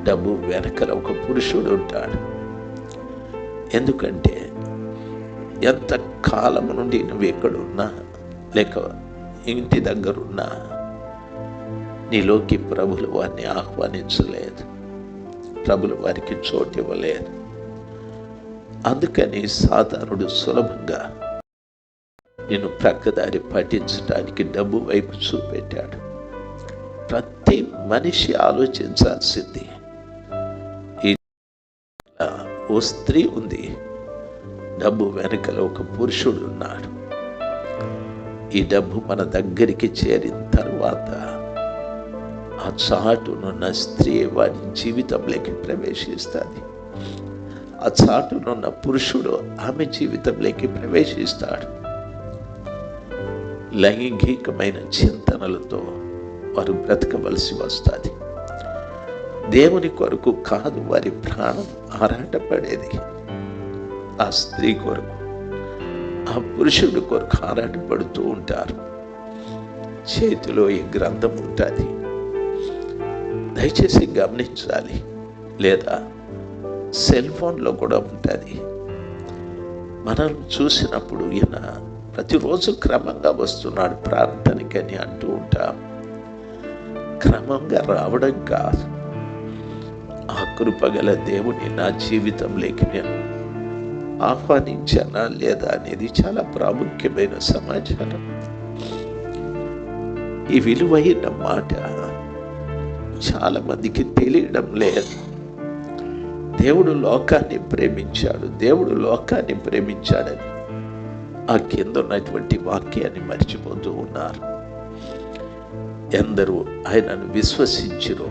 డబ్బు వెనకల ఒక పురుషుడు ఉంటాడు. ఎందుకంటే ఎంత కాలం నుండి నువ్వు ఎక్కడున్నా లేక ఇంటి దగ్గరున్నా నీలోకి ప్రభులు వారిని ఆహ్వానించలేదు, ప్రభులు వారికి చోటు ఇవ్వలేదు. అందుకని సాతానుడు సులభంగా నిన్ను ప్రక్కదారి పట్టించడానికి డబ్బు వైపు చూపెట్టాడు. ప్రతి మనిషి ఆలోచించాల్సింది, ఈ ఓ స్త్రీ ఉంది, డబ్బు వెనకల ఒక పురుషుడు ఉన్నాడు. ఈ డబ్బు మన దగ్గరికి చేరిన తర్వాత ఆ చాటునున్న స్త్రీ వాడి జీవితంలోకి ప్రవేశిస్తుంది. ఆ చాటునున్న పురుషుడు ఆమె జీవితంలోకి ప్రవేశిస్తాడు. లైంగికమైన చింతనలతో వారు బ్రతకవలసి వస్తుంది. దేవుని కొరకు కాదు వారి ప్రాణం ఆరాటపడేది. ఆ స్త్రీ కొరకు, ఆ పురుషుడి కొరకు ఆరాటపడుతూ ఉంటారు. చేతిలో ఈ గ్రంథం ఉంటుంది. దయచేసి గమనించాలి. లేదా సెల్ ఫోన్లో కూడా ఉంటుంది. మనం చూసినప్పుడు ఈయన ప్రతిరోజు క్రమంగా వస్తున్నాడు ప్రార్థనకని అంటూ ఉంటాం. క్రమంగా రావడం కాదు, ఆ కృపగల దేవుని నా జీవితంలోకి నేను ఆహ్వానించానా లేదా అనేది చాలా ప్రాముఖ్యమైన సమాచారం. ఈ విలువైన మాట చాలా మందికి తెలియడం లేదు. దేవుడు లోకాన్ని ప్రేమించాడని ఆ కింద ఉన్నటువంటి వాక్యాన్ని మర్చిపోతూ ఉన్నారు. ఎందరూ ఆయనను విశ్వసించిరో,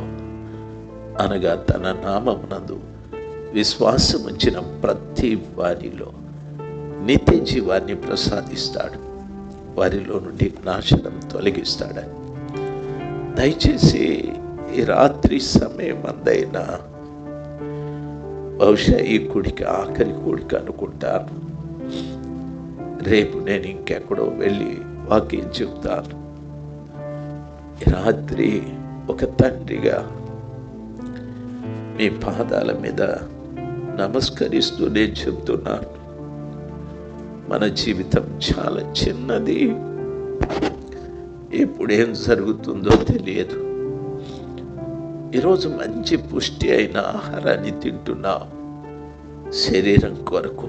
అనగా తన నామమునందు విశ్వాసం ఉంచిన ప్రతి వారిలో నిత్య జీవాన్ని ప్రసాదిస్తాడు, వారిలో నుండి నాశనం తొలగిస్తాడని. దయచేసి ఈ రాత్రి సమయం అందైనా, బహుశా ఈ కూడిక ఆఖరి కూడిక అనుకుంటాను. రేపు నేను ఇంకెక్కడో వెళ్ళి వాక్యం చెప్తాను. రాత్రి ఒక తండ్రిగా మీ పాదాల మీద నమస్కరిస్తూ నేను చెప్తున్నాను, మన జీవితం చాలా చిన్నది. ఎప్పుడేం జరుగుతుందో తెలియదు. ఈరోజు మంచి పుష్టి అయిన ఆహారాన్ని తింటున్నాం శరీరం కొరకు.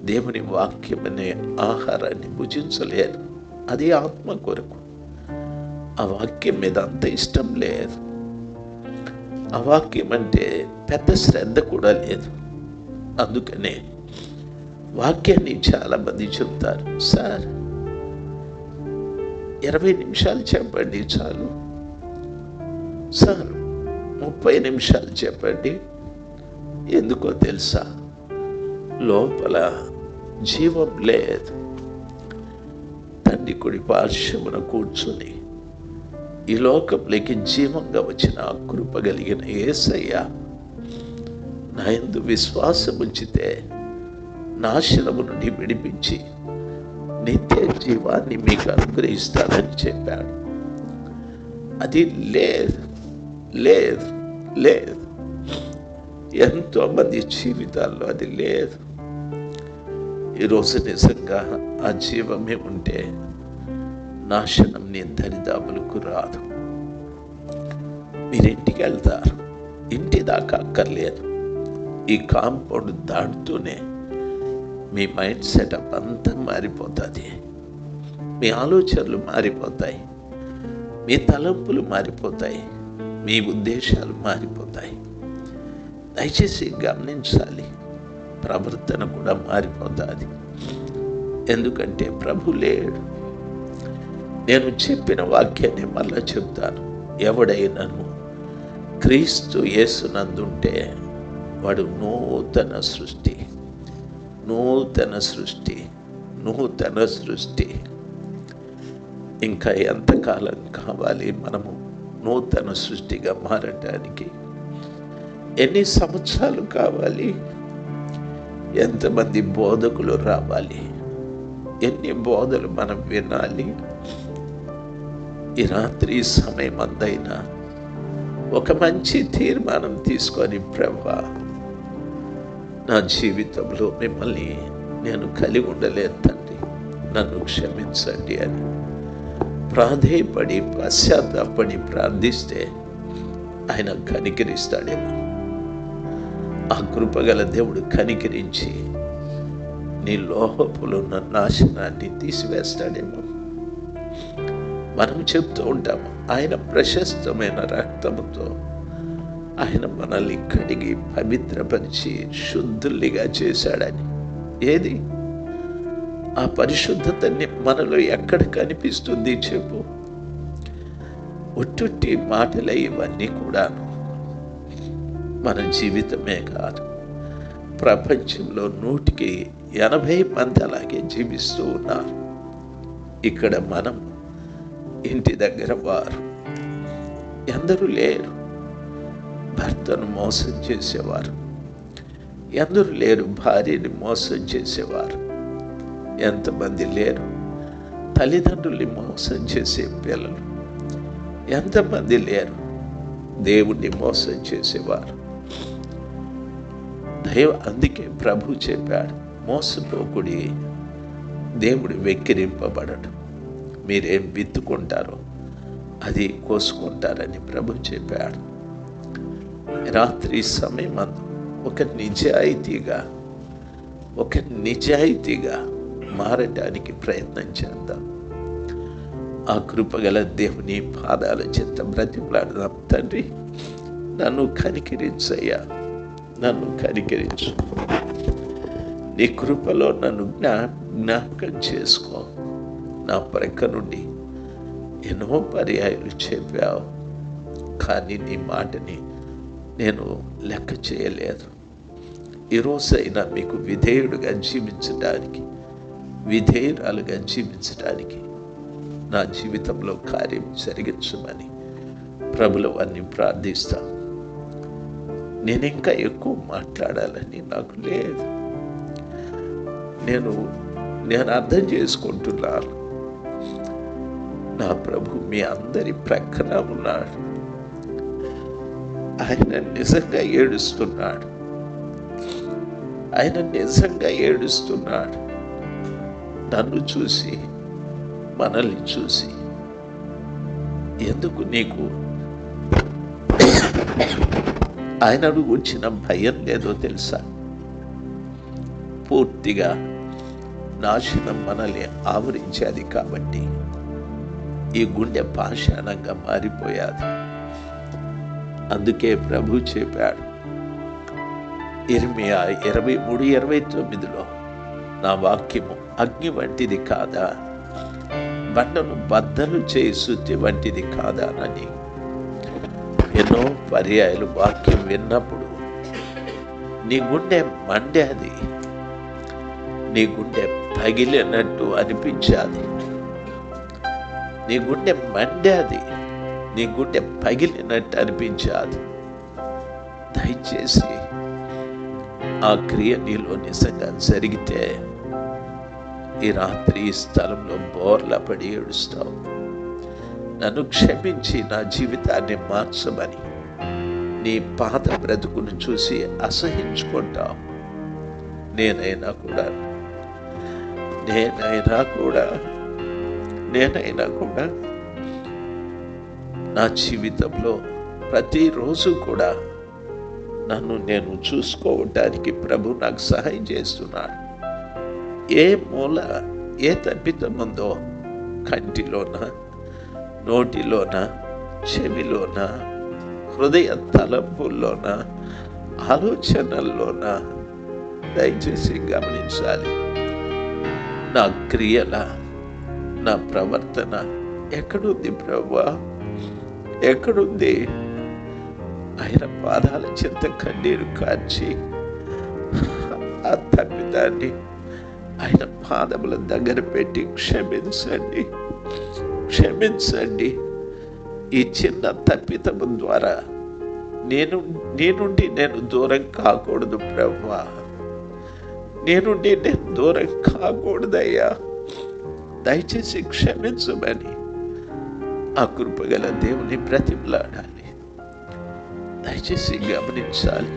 దేవుని వాక్యం అనే ఆహారాన్ని భుజించలేదు, అది ఆత్మ కొరకు. ఆ వాక్యం మీద అంత ఇష్టం లేదు. ఆ వాక్యం అంటే పెద్ద శ్రద్ధ కూడా లేదు. అందుకనే వాక్యాన్ని చాలా మంది చెప్తారు, సార్ 20 నిమిషాలు చెప్పండి చాలు, సార్ 30 నిమిషాలు చెప్పండి. ఎందుకో తెలుసా? లోపల జీవం లేదు. తండ్రి కుడి పార్శ్వమున కూర్చుని ఈ లోకంలోకి జీవంగా వచ్చిన కృప కలిగిన యేసయ్య నా యందు విశ్వాసం ఉంచితే నాశనము నుండి విడిపించి నిత్య జీవాన్ని మీకు అనుగ్రహిస్తానని చెప్పాడు. అది లేదు లేదు లేదు. ఎంతో మంది జీవితాల్లో అది లేదు. ఈరోజు నిజంగా ఆ జీవమే ఉంటే నాశనం నీ దరిదాపులకు రాదు. మీరు ఇంటికి వెళ్తారు, ఇంటి దాకా అక్కర్లేదు, ఈ కాంపౌండ్ దాటుతూనే మీ మైండ్ సెటప్ అంతా మారిపోతుంది. మీ ఆలోచనలు మారిపోతాయి, మీ తలంపులు మారిపోతాయి, మీ ఉద్దేశాలు మారిపోతాయి. దయచేసి గమనించాలి, ప్రవర్తన కూడా మారిపోతుంది. ఎందుకంటే ప్రభు లేడు. నేను చెప్పిన వాక్యాన్ని మళ్ళా చెప్తాను. ఎవడైనాను క్రీస్తు యేసునందుంటే వాడు నూతన సృష్టి, నూతన సృష్టి, నూతన సృష్టి. ఇంకా ఎంతకాలం కావాలి మనము నూతన సృష్టిగా మారటానికి? ఎన్ని సంవత్సరాలు కావాలి? ఎంతమంది బోధకులు రావాలి? ఎన్ని బోధలు మనం వినాలి? ఈ రాత్రి సమయం అందైనా ఒక మంచి తీర్మానం తీసుకొని, ప్రభువా, నా జీవితంలో మిమ్మల్ని నేను కలిగి ఉండలేదు తండ్రి, నన్ను క్షమించండి అని ప్రాధేయపడి పశ్చాత్తాపడి ప్రార్థిస్తే ఆయన కనికరిస్తాడేమో. ఆ కృపగల దేవుడు కనికరించి నీ లోపలున్న నాశనాన్ని తీసివేస్తాడేమో. మనం చెప్తూ ఉంటాము, ఆయన ప్రశస్తమైన రక్తముతో ఆయన మనల్ని కడిగి పవిత్రపరిచి శుద్ధుల్నిగా చేశాడని. ఏది ఆ పరిశుద్ధతని మనలో ఎక్కడ కనిపిస్తుంది చెప్పు? ఒట్టుట్టి మాటలే ఇవన్నీ కూడాను. మన జీవితమే కాదు, ప్రపంచంలో 180 మంది అలాగే జీవిస్తూ ఉన్నారు. ఇక్కడ మనం ఇంటి దగ్గర వారు ఎందరూ లేరు. భర్తను మోసం చేసేవారు ఎందరూ లేరు. భార్యని మోసం చేసేవారు ఎంతమంది లేరు. తల్లిదండ్రుల్ని మోసం చేసే పిల్లలు ఎంతమంది లేరు. దేవుణ్ణి మోసం చేసేవారు. అందుకే ప్రభు చెప్పాడు, మోసపోకుడి, దేవుడు వెక్కిరింపబడడు. మీరేం విత్తుకుంటారో అది కోసుకుంటారని ప్రభు చెప్పాడు. రాత్రి సమయం ఒక నిజాయితీగా మారటానికి ప్రయత్నం చేద్దాం. ఆ కృపగల దేవుని పాదాల చెంత బ్రతిమలాడదాం. తండ్రి, నన్ను కనికరించయ్యా, నన్ను కనికరించు. నీ కృపలో నన్ను జ్ఞాపకం చేసుకో. నా ప్రక్క నుండి ఎన్నో పర్యాయాలు చెప్పావు, కానీ నీ మాటని నేను లెక్క చేయలేదు. ఈరోజైనా మీకు విధేయుడుగా జీవించడానికి, విధేయురాలుగా జీవించడానికి నా జీవితంలో కార్యం జరిగించమని ప్రభుల వారిని ప్రార్థిస్తా. నేను ఇంకా ఎక్కువ మాట్లాడాలని నాకు లేదు. నేను అర్థం చేసుకుంటున్నాను, నా ప్రభు మీ అందరి ప్రక్కన ఉన్నాడు. ఆయన నిజంగా ఏడుస్తున్నాడు. ఆయన నిజంగా ఏడుస్తున్నాడు. నన్ను చూసి, మనల్ని చూసి. ఎందుకు నీకు ఆయనను గురించిన భయం లేదో తెలుసా? పూర్తిగా నాశనం మనల్ని ఆవరించేది కాబట్టి ఈ గుండె పాషాణంగా మారిపోయాది. అందుకే ప్రభు చెప్పాడు ఇర్మియా 23:29లో, నా వాక్యము అగ్ని వంటిది కాదా, బండను బద్దలు చేయి సుత్తి వంటిది కాదా అని. ఎన్నో పర్యాయాలు వాక్యం విన్నప్పుడు నీ గుండె మండేది, నీ గుండె పగిలినట్టు అనిపించాది. నీ గుండె మండేది, నీ గుండె పగిలినట్టు అనిపించాది. దయచేసి ఆ క్రియ నీలో నిజంగా జరిగితే ఈ రాత్రి ఈ స్థలంలో బోర్లా పడి ఏడుస్తావు. నన్ను క్షమించి నా జీవితాన్ని మార్చమని నీ పాత బ్రతుకును చూసి అసహించుకుంటావు. నేనైనా కూడా నా జీవితంలో ప్రతిరోజు కూడా నన్ను నేను చూసుకోవటానికి ప్రభు నాకు సహాయం చేస్తున్నాడు. ఏ మూల ఏ తప్పితం ఉందో, కంటిలోన, నోటిలోన, చెవిలోన, హృదయ తలంపుల్లోన, ఆలోచనల్లోన, దయచేసి గమనించాలి. నా క్రియల, నా ప్రవర్తన ఎక్కడుంది ప్రభువా, ఎక్కడుంది? ఆయన పాదాల చెంత కన్నీరు కార్చి ఆ తప్పిదాన్ని ఆయన పాదముల దగ్గర పెట్టి క్షమించండి, క్షమించండి. ఈ చిన్న తప్పిదము ద్వారా నీ నుండి నేను దూరం కాకూడదు ప్రభువా, నీ నుండి నేను దూరం కాకూడదయ్యా, దయచేసి క్షమించమని ఆ కృపగల దేవుని బ్రతిమలాడాలి. దయచేసి గమనించాలి.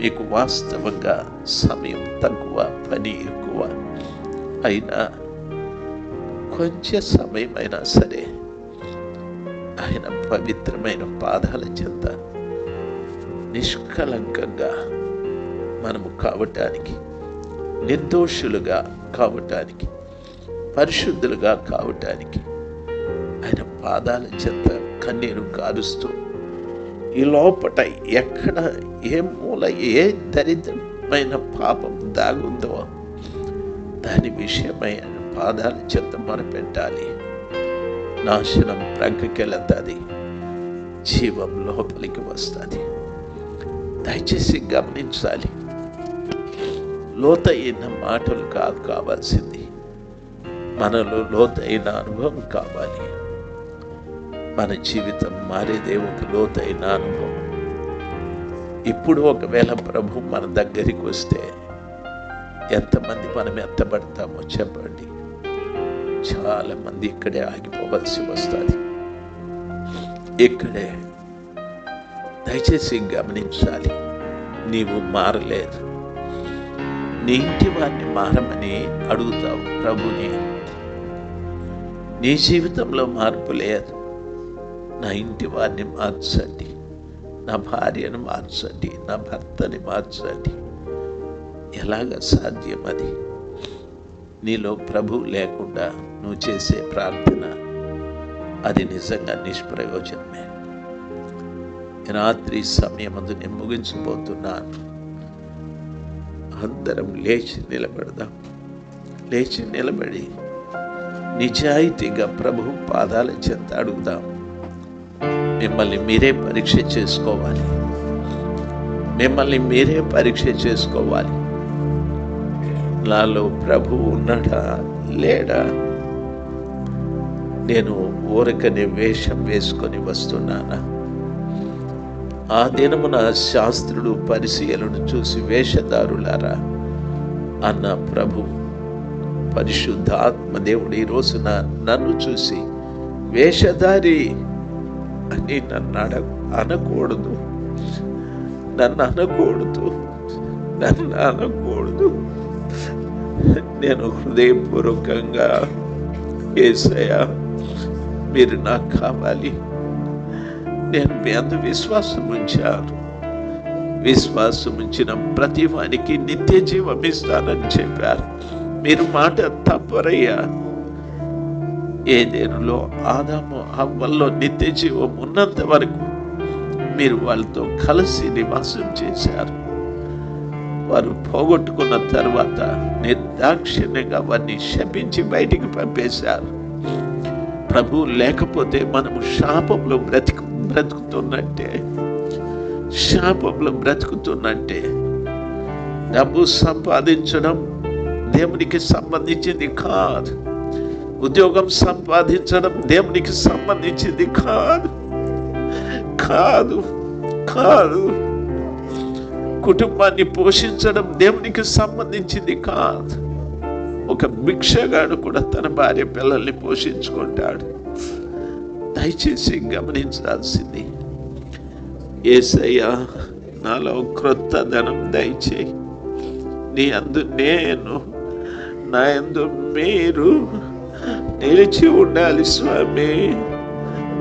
మీకు వాస్తవంగా సమయం తక్కువ, పని ఎక్కువ అయినా కొంచెం సమయమైనా సరే ఆయన పవిత్రమైన పాదాల చెంత నిష్కలంకంగా మనము కావటానికి, నిర్దోషులుగా కావటానికి, పరిశుద్ధులుగా కావటానికి ఆయన పాదాల చెంత కన్నీరు కారుస్తూ ఈ లోపట ఎక్కడ ఏ మూల ఏ దరిద్రమైన పాపం దాగుందో దాని విషయమై ఆయన పాదాల చెంత మొరపెట్టాలి. నాశనం ప్రక్కకెళ్తుంది, జీవం లోపలికి వస్తుంది. దయచేసి గమనించాలి. లోతైన మాటలు కాదు కావాల్సింది, మనలో లోతైన అనుభవం కావాలి. మన జీవితం మారేదే ఒక లోతైన అనుభవం. ఇప్పుడు ఒకవేళ ప్రభు మన దగ్గరికి వస్తే ఎంతమంది మనం ఎత్తబడతామో చెప్పండి. చాలా మంది ఇక్కడే ఆగిపోవలసి వస్తుంది, ఇక్కడే. దయచేసి గమనించాలి. నీవు మారలేదు, నీ ఇంటి వారిని మారమని అడుగుతావు ప్రభుని. నీ జీవితంలో మార్పు లేదు. నా ఇంటి వారిని మార్చండి, నా భార్యను మార్చండి, నా భర్తని మార్చండి. ఎలాగ సాధ్యం అది? నీలో ప్రభు లేకుండా నువ్వు చేసే ప్రార్థన అది నిజంగా నిష్ప్రయోజనమే. రాత్రి సమయమందు నేను ముగించబోతున్నాను. అందరం లేచి నిలబడదాం. లేచి నిలబడి నిజాయితీగా ప్రభు పాదాల చెంత అడుగుదాం. మిమ్మల్ని మీరే పరీక్ష చేసుకోవాలి, మిమ్మల్ని మీరే పరీక్ష చేసుకోవాలి. నాలో ప్రభు ఉన్నాడా లేడా? నేను ఊరకనే వేషం వేసుకొని వస్తున్నానా? ఆ దినమున శాస్త్రుడు పరిశీలనను చూసి వేషధారులారా అన్న ప్రభు పరిశుద్ధాత్మ దేవుడు ఈ రోజున నన్ను చూసి వేషధారి అని నన్ను అనకూడదు, నన్ను అనకూడదు, నన్ను అనకూడదు. నేను హృదయపూర్వకంగా యేసయ్యా మీరు నాకు కావాలి, నేను మీ అందు విశ్వాసం ఉంచాను, విశ్వాసం ఉంచిన ప్రతి వానికి నిత్య జీవం ఇస్తానని చెప్పారు. మీరు మాట తప్పరయ్యా. ఏదేనులో ఆదాము హవ్వల్లో నిత్య జీవం ఉన్నంత వరకు మీరు వాళ్ళతో కలిసి నివాసం చేశారు. వారు పోగొట్టుకున్న తర్వాత నిర్దాక్షిణ్యంగా వారిని శపించి బయటికి పంపేశారు. ప్రభు లేకపోతే మనము శాపంలో బ్రతుకుతున్నట్టే, శాపంలో బ్రతుకుతున్నట్టే. డబ్బు సంపాదించడం దేవునికి సంబంధించింది కాదు, ఉద్యోగం సంపాదించడం దేవునికి సంబంధించింది కాదు, కాదు, కాదు. కుటుంబాన్ని పోషించడం దేవునికి సంబంధించింది కాదు. ఒక భిక్షగాడు కూడా తన భార్య పిల్లల్ని పోషించుకుంటాడు. దయచేసి గమనించాల్సింది, యేసయ్యా నాలో క్రొత్త ధనం దయచేయి, నీ అందు నేను, నా యందు మీరు నిలిచి ఉండాలి స్వామి,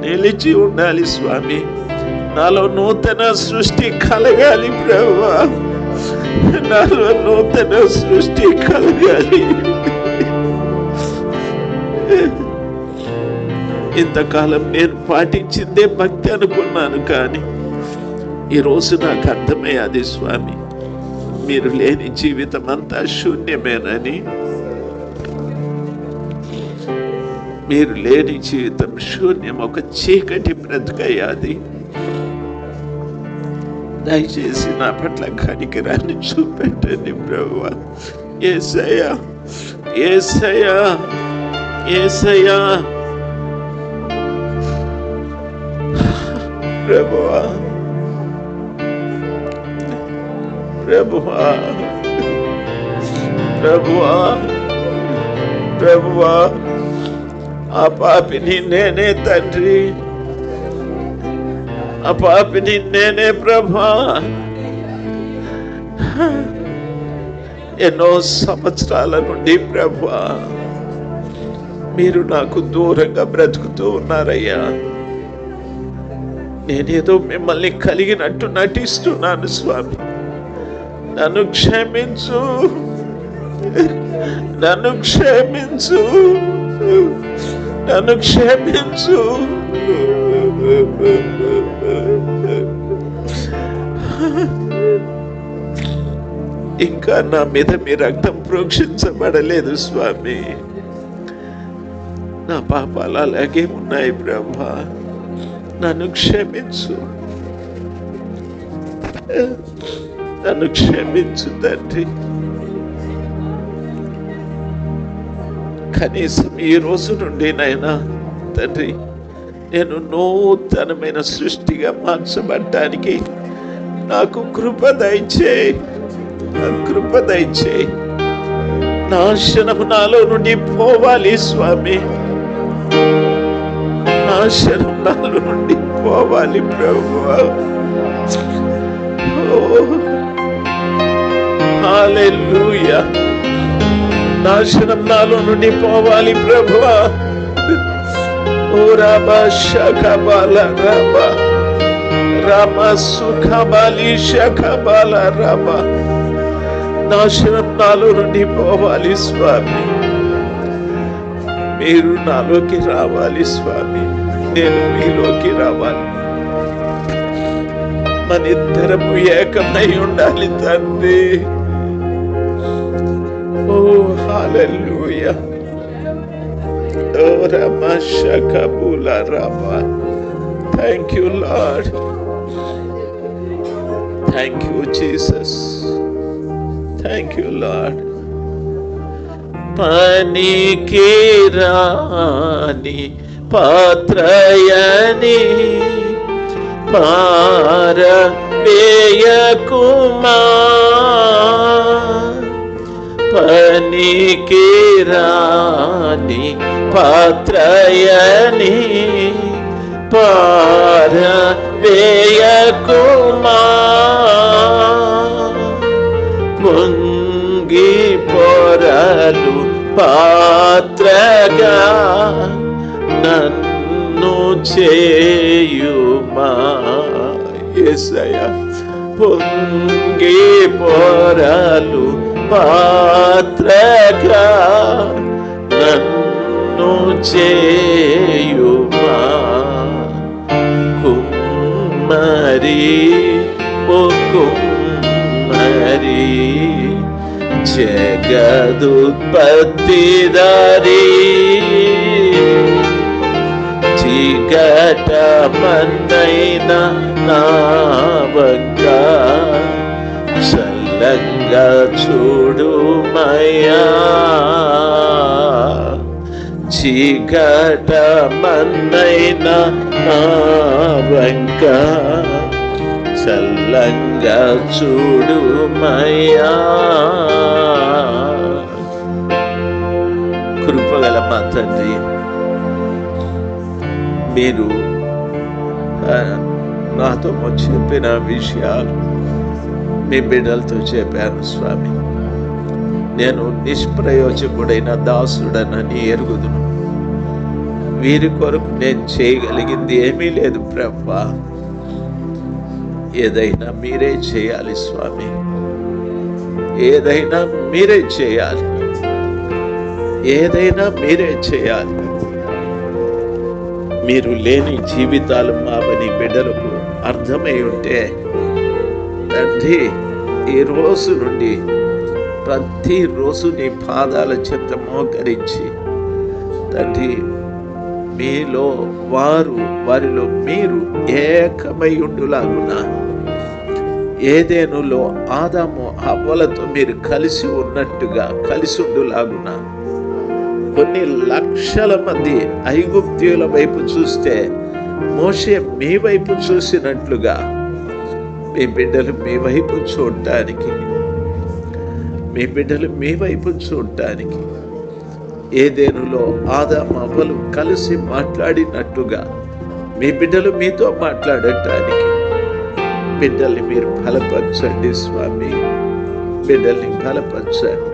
నిలిచి ఉండాలి స్వామి. నాలో నూతన సృష్టి కలగాలి ప్రభువా, నాలో నూతన సృష్టి కలగాలి. ఇంతకాలం నేను పాటించిందే భక్తి అనుకున్నాను, కానీ ఈరోజు నాకు అర్థమయ్యాది స్వామి, మీరు లేని జీవితం అంతా శూన్యమేనని. మీరు లేని జీవితం శూన్యం, ఒక చీకటి బ్రతుకయ్యాది. దయచేసి నా పట్ల కనికరాన్ని చూపెట్టండి ప్రభువా. యేసయ్యా, యేసయ్యా, యేసయ్యా ప్రభువా, ప్రభువా, ప్రభువా, ప్రభువా. ఆ పాపిని నేనే తండ్రి, ఆ పాపిని నేనే ప్రభా. ఎన్నో సంవత్సరాల నుండి ప్రభా మీరు నాకు దూరంగా బ్రతుకుతూ ఉన్నారయ్యా. నేనేదో మిమ్మల్ని కలిగినట్టు నటిస్తున్నాను స్వామి, నన్ను క్షమించు, నన్ను క్షమించు, నన్ను క్షమించు. ఇంకా నా మీద మీ రక్తం ప్రోక్షించబడలేదు స్వామి, నా పాపాలు అలాగే ఉన్నాయి ప్రభా. నన్ను క్షమించు, నన్ను క్షమించు తండ్రి. కనీసం ఈ రోజు నుండి నైనా తండ్రి నేను నూతనమైన సృష్టిగా మార్చబడటానికి నాకు కృప దయచేయి, కృప దయచేయి. నాశనము నాలో నుండి పోవాలి స్వామి, నాశనం నాలో నుండి పోవాలి ప్రభువా. హల్లెలూయా. నాశనం నాలో నుండి పోవాలి ప్రభువా. ఓ రాబా షకబాల రాబా, రామ సుఖబాలి షకబాల రాబా. నాశనం నాలో నుండి పోవాలి స్వామి, మీరు నాలోకి రావాలి స్వామి, నేను మీలోకి రావాలి. మన ఇద్దరము ఏకమై ఉండాలి తండ్రి. ఓ హల్లెలూయా. ఓ రామ షకబుల రాబా. Thank you Lord, thank you Jesus, thank you Lord. పనికి రాని పాత్రయని పారవేయకుమా, పనికి రాని పాత్రయని పారవేయకుమా, పొంగి పొరలు పాత్రగా నన్ను చేయుమా. యేసయ్యా, పొంగి పొరలు పాత్రగా నన్ను చేయుమా. కుమ్మరి ఓ కుమ్మరి జగదుత్పత్తిదారి, చీకట మన్నైన నా వంక చల్లంగా చూడుమయ్యా. చీకట మన్నైన నా వంక చల్లంగా చూడుమయ్యా. కృపగల మా తండ్రి, మీరు నాతో చెప్పిన విషయాలు మీ బిడ్డలతో చెప్పాను స్వామి. నేను నిష్ప్రయోజకుడైన దాసుడనని ఎరుగుదును. వీరి కొరకు నేను చేయగలిగింది ఏమీ లేదు ప్రభా. ఏదైనా మీరే చేయాలి స్వామి, ఏదైనా మీరే చేయాలి, ఏదైనా మీరే చేయాలి. మీరు లేని జీవితాలు మావని బిడ్డలకు అర్థమై ఉంటే తండ్రి, ఈ రోజు నుండి ప్రతిరోజు నీ పాదాల చెంత మోకరించి తండ్రి, మీలో వారు, వారిలో మీరు ఏకమై ఉండులాగున, ఏదెనులో ఆదాము హవ్వలతో మీరు కలిసి ఉన్నట్టుగా కలిసి ఉండులాగున. కొన్ని లక్షల మంది ఐగుప్తీయుల వైపు చూస్తే మోషే మీ వైపు చూసినట్లుగా మీ బిడ్డలు మీ వైపు చూడటానికి, మీ బిడ్డలు మీ వైపు చూడటానికి, ఏదెనులో ఆదాము హవ్వలు కలిసి మాట్లాడినట్టుగా మీ బిడ్డలు మీతో మాట్లాడటానికి బిడ్డల్ని మీరు బలపరచండి స్వామి, బిడ్డల్ని బలపరచండి.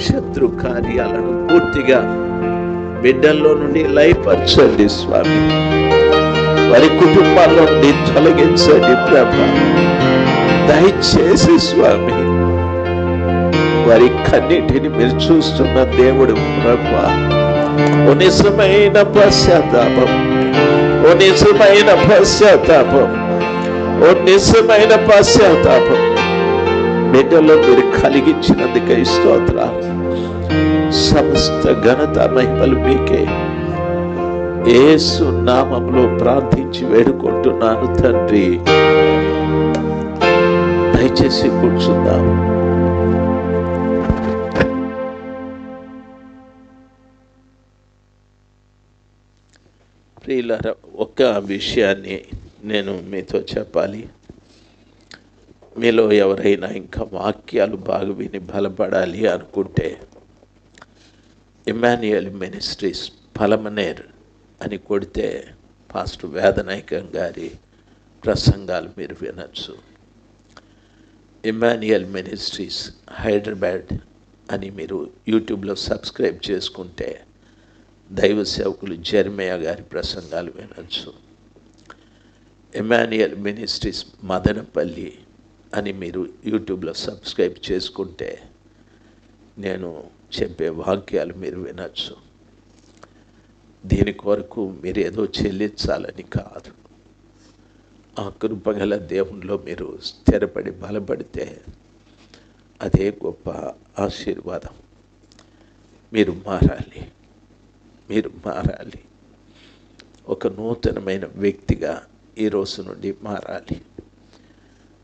శత్రు కార్యాలను పూర్తిగా బిడ్డల్లో నుండి లయపరచండి స్వామి, వారి కుటుంబాల్లో నుండి తొలగించండి ప్రభా. దయచేసి స్వామి, వారి కన్నిటిని మీరు చూస్తున్న దేవుడు ప్రభా. ఓ నిజమైన పశ్చాత్తాపం, ఓ నిజమైన పశ్చాత్తాపం, ఓ నిజమైన పశ్చాత్తాపం బిడ్డలో మీరు కలిగించినందుకై స్తోత్రాలు. సమస్త ఘనత మహిమలు మీకే. యేసు నామములో ప్రార్థించి వేడుకుంటున్నాను తండ్రి. దయచేసి కూర్చుందాం. ప్రియులారా, ఒక్క విషయాన్ని నేను మీతో చెప్పాలి. మీలో ఎవరైనా ఇంకా వాక్యాలు బాగా విని బలపడాలి అనుకుంటే ఇమ్మాన్యుయల్ మినిస్ట్రీస్ పలమనేర్ అని కొడితే పాస్టర్ వేదనాయకం గారి ప్రసంగాలు మీరు వినొచ్చు. ఇమ్మాన్యుయల్ మినిస్ట్రీస్ హైదరాబాద్ అని మీరు యూట్యూబ్లో సబ్స్క్రైబ్ చేసుకుంటే దైవ సేవకులు జెర్మయా గారి ప్రసంగాలు వినొచ్చు. ఇమ్మాన్యుయల్ మినిస్ట్రీస్ మదనపల్లి అని మీరు యూట్యూబ్లో సబ్స్క్రైబ్ చేసుకుంటే నేను చెప్పే వాక్యాలు మీరు వినొచ్చు. దీని కొరకు మీరు ఏదో చెల్లించాలని కాదు. ఆ కృపగల దేవునిలో మీరు స్థిరపడి బలపడితే అదే గొప్ప ఆశీర్వాదం. మీరు మారాలి, మీరు మారాలి. ఒక నూతనమైన వ్యక్తిగా ఈ రోజు నుండి మారాలి.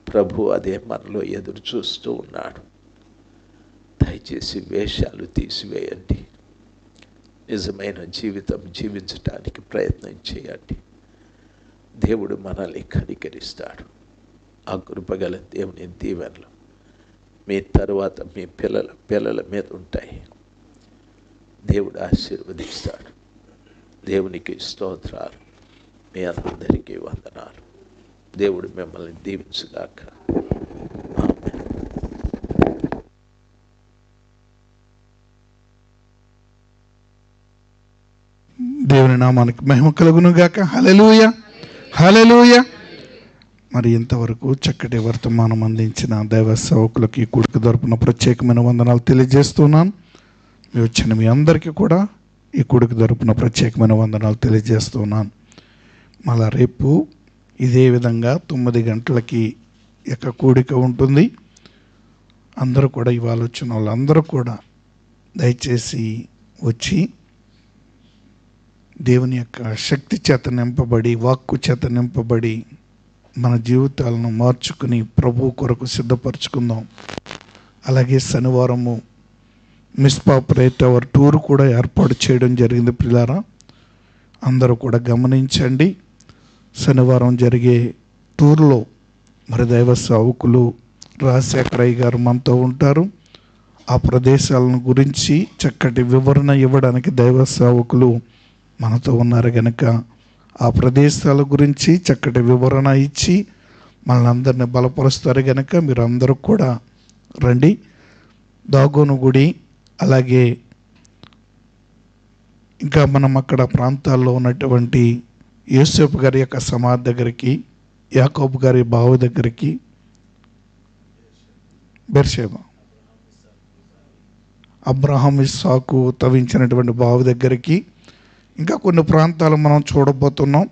ప్రభు అదే మనలో ఎదురు చూస్తూ ఉన్నాడు. దయచేసి వేషాలు తీసివేయండి, నిజమైన జీవితం జీవించటానికి ప్రయత్నం చేయండి. దేవుడు మనల్ని కనికరిస్తాడు. ఆ కృపగల దేవుని దీవెనలు మీ తరువాత మీ పిల్లల మీద ఉంటాయి. దేవుడు ఆశీర్వదిస్తాడు. దేవునికి స్తోత్రాలు. మీ అందరికీ వందనాలు. దేవుడు మిమ్మల్ని దీవించుగాక. ఆమేన్. దేవుని నామానికి మహిమ కలుగును గాక. హల్లెలూయా, హల్లెలూయా. మరి ఇంతవరకు చక్కటి వర్తమానం అందించిన దైవ సేవకులకి కూడిక తరపున ప్రత్యేకమైన వందనాలు తెలియజేస్తున్నాను. మీ వచ్చిన మీ అందరికీ కూడా ఈ కూడిక తరపున ప్రత్యేకమైన వందనాలు తెలియజేస్తున్నాను. మళ్ళా రేపు ఇదే విధంగా 9 గంటలకి యొక్క కూడిక ఉంటుంది. అందరూ కూడా ఇవాళ వచ్చిన వాళ్ళందరూ కూడా దయచేసి వచ్చి దేవుని యొక్క శక్తి చేత నింపబడి, వాక్కు చేత నింపబడి మన జీవితాలను మార్చుకుని ప్రభు కొరకు సిద్ధపరచుకుందాం. అలాగే శనివారము మిస్పా ప్రేయర్ టవర్ టూర్ కూడా ఏర్పాటు చేయడం జరిగింది. ప్రియులారా, అందరూ కూడా గమనించండి. శనివారం జరిగే టూర్లో మరి దైవ సేవకులు రాజశేఖరయ్య గారు మనతో ఉంటారు. ఆ ప్రదేశాలను గురించి చక్కటి వివరణ ఇవ్వడానికి దైవ సేవకులు మనతో ఉన్నారు కనుక ఆ ప్రదేశాల గురించి చక్కటి వివరణ ఇచ్చి మనందరినీ బలపరుస్తారు కనుక మీరు అందరూ కూడా రండి. దాగోను గుడి, అలాగే ఇంకా మనం అక్కడ ప్రాంతాల్లో ఉన్నటువంటి యోసేపు గారి యొక్క సమాధి దగ్గరికి యాకోబు గారి బావి దగ్గరికి, బెర్షెబా, అబ్రహాం ఇస్సాకు తవ్వించినటువంటి బావి దగ్గరికి, ఇంకా కొన్ని ప్రాంతాలు మనం చూడబోతున్నాం.